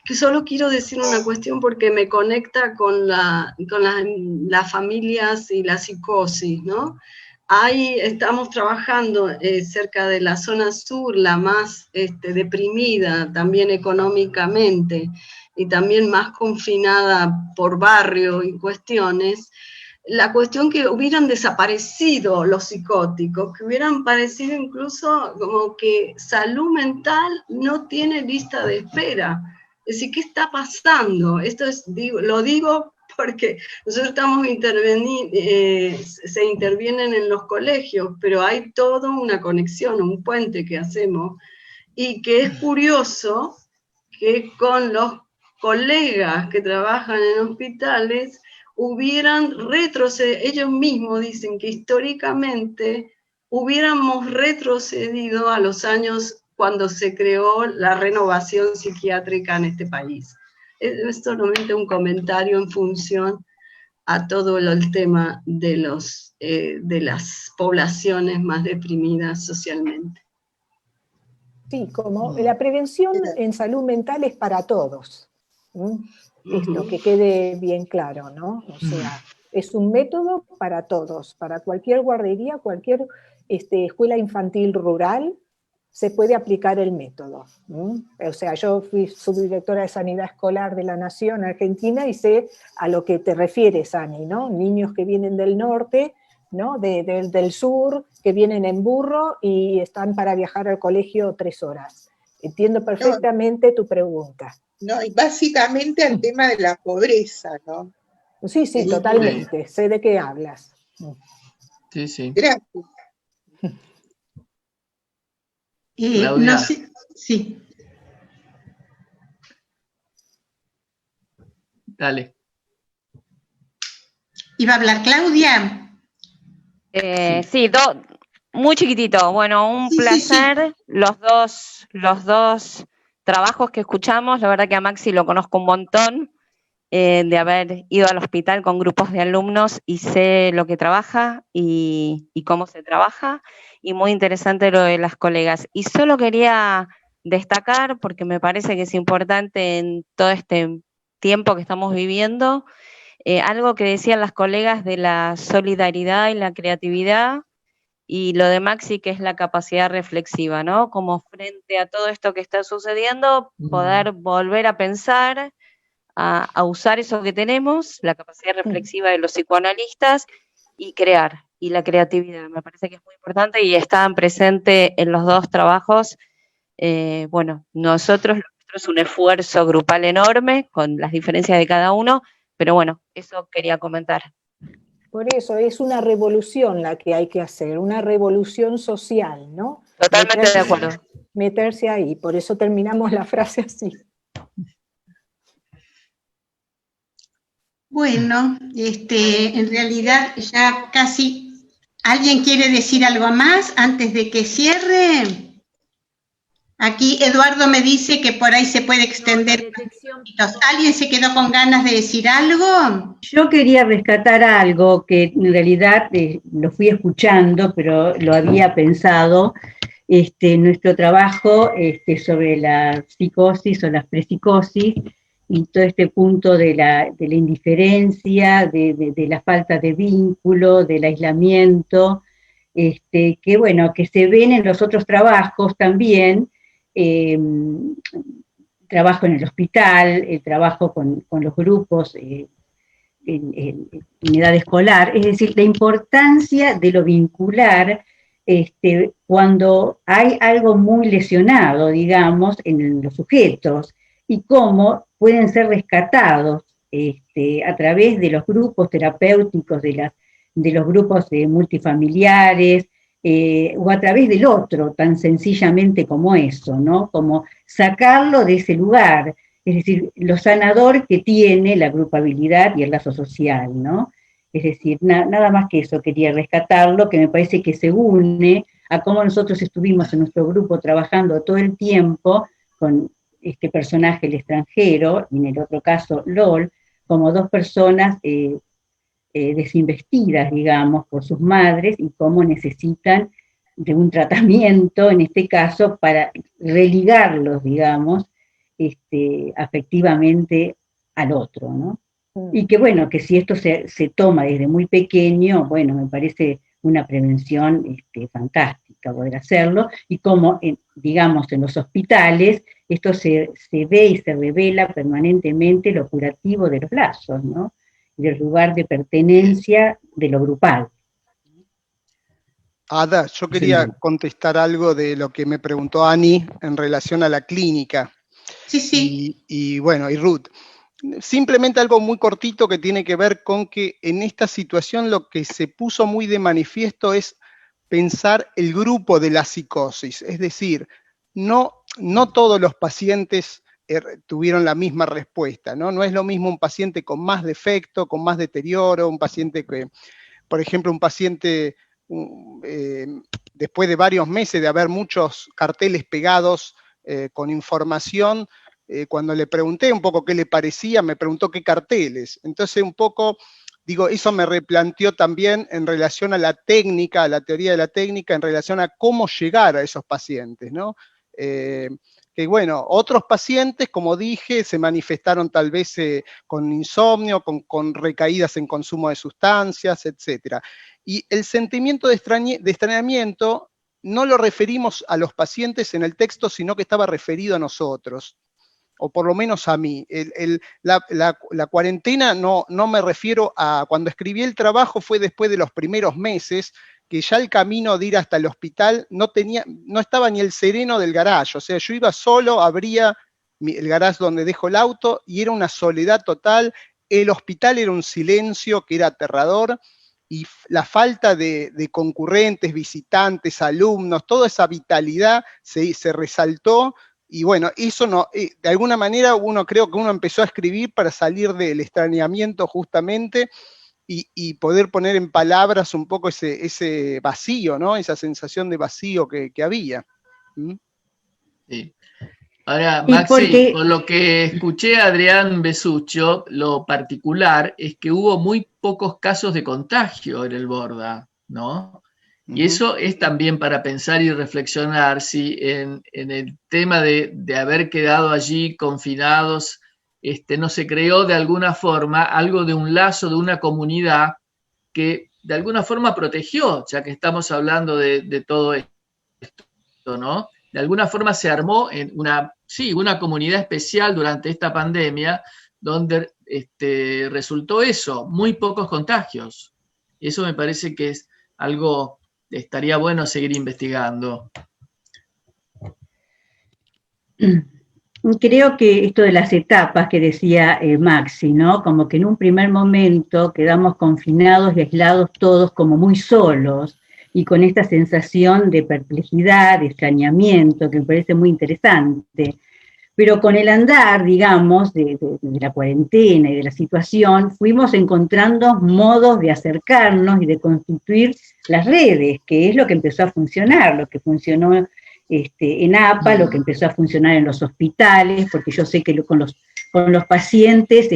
[SPEAKER 5] que solo quiero decir una cuestión porque me conecta con las familias y la psicosis, ¿no? Ahí estamos trabajando cerca de la zona sur, la más deprimida también económicamente y también más confinada por barrio y cuestiones. La cuestión que hubieran desaparecido los psicóticos, que hubieran parecido incluso como que salud mental no tiene lista de espera. Es decir, ¿qué está pasando? Esto es, lo digo porque nosotros estamos se intervienen en los colegios, pero hay toda una conexión, un puente que hacemos, y que es curioso que con los colegas que trabajan en hospitales hubieran retrocedido, ellos mismos dicen que históricamente hubiéramos retrocedido a los años cuando se creó la renovación psiquiátrica en este país. Es solamente un comentario en función a todo el tema de las poblaciones más deprimidas socialmente.
[SPEAKER 4] Sí, como la prevención en salud mental es para todos. Esto, que quede bien claro, ¿no? O sea, es un método para todos, para cualquier guardería, cualquier escuela infantil rural, se puede aplicar el método. O sea, yo fui subdirectora de Sanidad Escolar de la Nación Argentina y sé a lo que te refieres, Ani, ¿no? Niños que vienen del norte, ¿no? Del sur, que vienen en burro y están para viajar al colegio 3 horas. Entiendo perfectamente tu pregunta.
[SPEAKER 9] No, y básicamente al tema de la pobreza, ¿no?
[SPEAKER 4] Sí, sí, totalmente. Sé de qué hablas.
[SPEAKER 6] Sí, sí.
[SPEAKER 9] Gracias.
[SPEAKER 6] Claudia.
[SPEAKER 2] No sé, sí.
[SPEAKER 6] Dale.
[SPEAKER 2] ¿Iba a hablar Claudia?
[SPEAKER 12] Sí, muy chiquitito. Bueno, un placer. Sí. Los dos trabajos que escuchamos, la verdad que a Maxi lo conozco un montón, de haber ido al hospital con grupos de alumnos y sé lo que trabaja y cómo se trabaja, y muy interesante lo de las colegas. Y solo quería destacar, porque me parece que es importante en todo este tiempo que estamos viviendo, algo que decían las colegas de la solidaridad y la creatividad, y lo de Maxi, que es la capacidad reflexiva, ¿no? Como frente a todo esto que está sucediendo, poder volver a pensar, a usar eso que tenemos, la capacidad reflexiva de los psicoanalistas, y crear, y la creatividad. Me parece que es muy importante y estaban presentes en los dos trabajos. Bueno, nuestro es un esfuerzo grupal enorme, con las diferencias de cada uno, pero bueno, eso quería comentar.
[SPEAKER 4] Por eso es una revolución la que hay que hacer, una revolución social, ¿no?
[SPEAKER 12] Totalmente de acuerdo.
[SPEAKER 4] Meterse ahí, por eso terminamos la frase así.
[SPEAKER 2] Bueno, en realidad ya casi... ¿Alguien quiere decir algo más antes de que cierre? Aquí Eduardo me dice que por ahí se puede extender. ¿Alguien se quedó con ganas de decir algo?
[SPEAKER 10] Yo quería rescatar algo que en realidad lo fui escuchando, pero lo había pensado, nuestro trabajo sobre la psicosis o la prepsicosis, y todo este punto de la indiferencia, de la falta de vínculo, del aislamiento, que bueno, que se ven en los otros trabajos también. Trabajo en el hospital, trabajo con los grupos en edad escolar, es decir, la importancia de lo vincular cuando hay algo muy lesionado, digamos, en los sujetos, y cómo pueden ser rescatados a través de los grupos terapéuticos, de los grupos multifamiliares, o a través del otro, tan sencillamente como eso, ¿no? Como sacarlo de ese lugar es decir, lo sanador que tiene la grupabilidad y el lazo social, ¿no? Es decir, nada más que eso, quería rescatarlo, que me parece que se une a cómo nosotros estuvimos en nuestro grupo trabajando todo el tiempo con este personaje, el extranjero, y en el otro caso, LOL, como dos personas desinvestidas, digamos, por sus madres, y cómo necesitan de un tratamiento, en este caso, para religarlos, digamos, afectivamente al otro, ¿no? Y que bueno, que si esto se toma desde muy pequeño, bueno, me parece una prevención fantástica poder hacerlo, y como, digamos, en los hospitales, esto se ve y se revela permanentemente lo curativo de los lazos, ¿no? Del lugar de pertenencia de lo grupal.
[SPEAKER 3] Ada, yo quería contestar algo de lo que me preguntó Ani en relación a la clínica.
[SPEAKER 2] Sí, sí.
[SPEAKER 3] Y bueno, y Ruth. Simplemente algo muy cortito que tiene que ver con que en esta situación lo que se puso muy de manifiesto es pensar el grupo de la psicosis. Es decir, no todos los pacientes tuvieron la misma respuesta, ¿no? No es lo mismo un paciente con más defecto, con más deterioro, un paciente que, por ejemplo, un paciente después de varios meses de haber muchos carteles pegados con información, cuando le pregunté un poco qué le parecía, me preguntó qué carteles. Entonces un poco, digo, eso me replanteó también en relación a la técnica, a la teoría de la técnica, en relación a cómo llegar a esos pacientes, ¿no? Que bueno, otros pacientes, como dije, se manifestaron tal vez con insomnio, con recaídas en consumo de sustancias, etc. Y el sentimiento de extrañamiento no lo referimos a los pacientes en el texto, sino que estaba referido a nosotros, o por lo menos a mí. La cuarentena no me refiero a... Cuando escribí el trabajo fue después de los primeros meses, que ya el camino de ir hasta el hospital no estaba ni el sereno del garage, o sea, yo iba solo, abría el garage donde dejo el auto y era una soledad total, el hospital era un silencio que era aterrador, y la falta de concurrentes, visitantes, alumnos, toda esa vitalidad se resaltó, y bueno, eso no, de alguna manera creo que uno empezó a escribir para salir del extrañamiento justamente, y poder poner en palabras un poco ese vacío, ¿no? Esa sensación de vacío que había.
[SPEAKER 6] Sí. Ahora, Maxi, por lo que escuché a Adrián Besuccio, lo particular es que hubo muy pocos casos de contagio en el Borda, ¿no? Y eso es también para pensar y reflexionar si en el tema de haber quedado allí confinados, no se creó de alguna forma algo de un lazo, de una comunidad que de alguna forma protegió, ya que estamos hablando de todo esto, ¿no? De alguna forma se armó en una comunidad especial durante esta pandemia, donde resultó eso, muy pocos contagios. Eso me parece que es algo que estaría bueno seguir investigando.
[SPEAKER 10] Creo que esto de las etapas que decía Maxi, ¿no? Como que en un primer momento quedamos confinados y aislados todos como muy solos, y con esta sensación de perplejidad, de extrañamiento, que me parece muy interesante. Pero con el andar, digamos, de la cuarentena y de la situación, fuimos encontrando modos de acercarnos y de constituir las redes, que es lo que empezó a funcionar, lo que funcionó en APA, lo que empezó a funcionar en los hospitales, porque yo sé que con los pacientes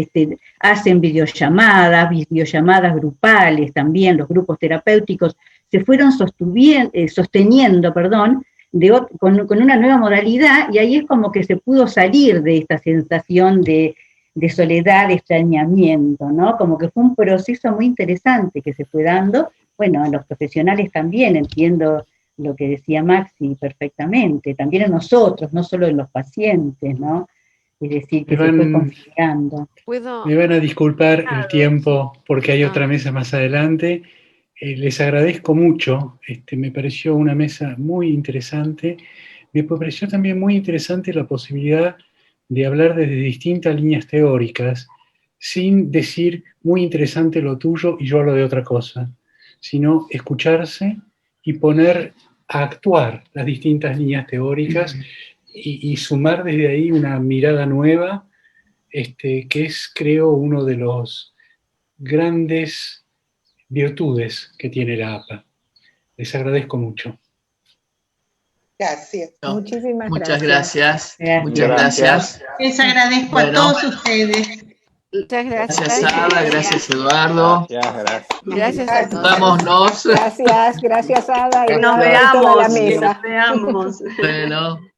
[SPEAKER 10] hacen videollamadas grupales también, los grupos terapéuticos se fueron sosteniendo, con una nueva modalidad, y ahí es como que se pudo salir de esta sensación de soledad, de extrañamiento, ¿no? Como que fue un proceso muy interesante que se fue dando. Bueno, a los profesionales también, entiendo lo que decía Maxi perfectamente, también en nosotros, no solo en los pacientes, ¿no? Es decir, que se fue configurando.
[SPEAKER 8] Me van a disculpar el tiempo porque hay otra mesa más adelante. Les agradezco mucho, me pareció una mesa muy interesante. Me pareció también muy interesante la posibilidad de hablar desde distintas líneas teóricas, sin decir muy interesante lo tuyo y yo hablo de otra cosa, sino escucharse y poner a actuar las distintas líneas teóricas y sumar desde ahí una mirada nueva que es, creo, uno de los grandes virtudes que tiene la APA. Les agradezco mucho.
[SPEAKER 9] Gracias.
[SPEAKER 6] No,
[SPEAKER 4] Muchísimas
[SPEAKER 6] muchas
[SPEAKER 4] gracias.
[SPEAKER 6] gracias. Muchas gracias.
[SPEAKER 2] Les agradezco a todos ustedes.
[SPEAKER 7] Muchas gracias.
[SPEAKER 6] Gracias, Ada. Gracias, Eduardo.
[SPEAKER 13] Gracias.
[SPEAKER 7] Gracias a todos.
[SPEAKER 6] Vámonos.
[SPEAKER 4] Gracias, Ada.
[SPEAKER 5] Que
[SPEAKER 4] Y
[SPEAKER 5] nos
[SPEAKER 4] a toda la
[SPEAKER 5] veamos, que
[SPEAKER 4] mesa.
[SPEAKER 5] nos veamos.
[SPEAKER 6] Bueno.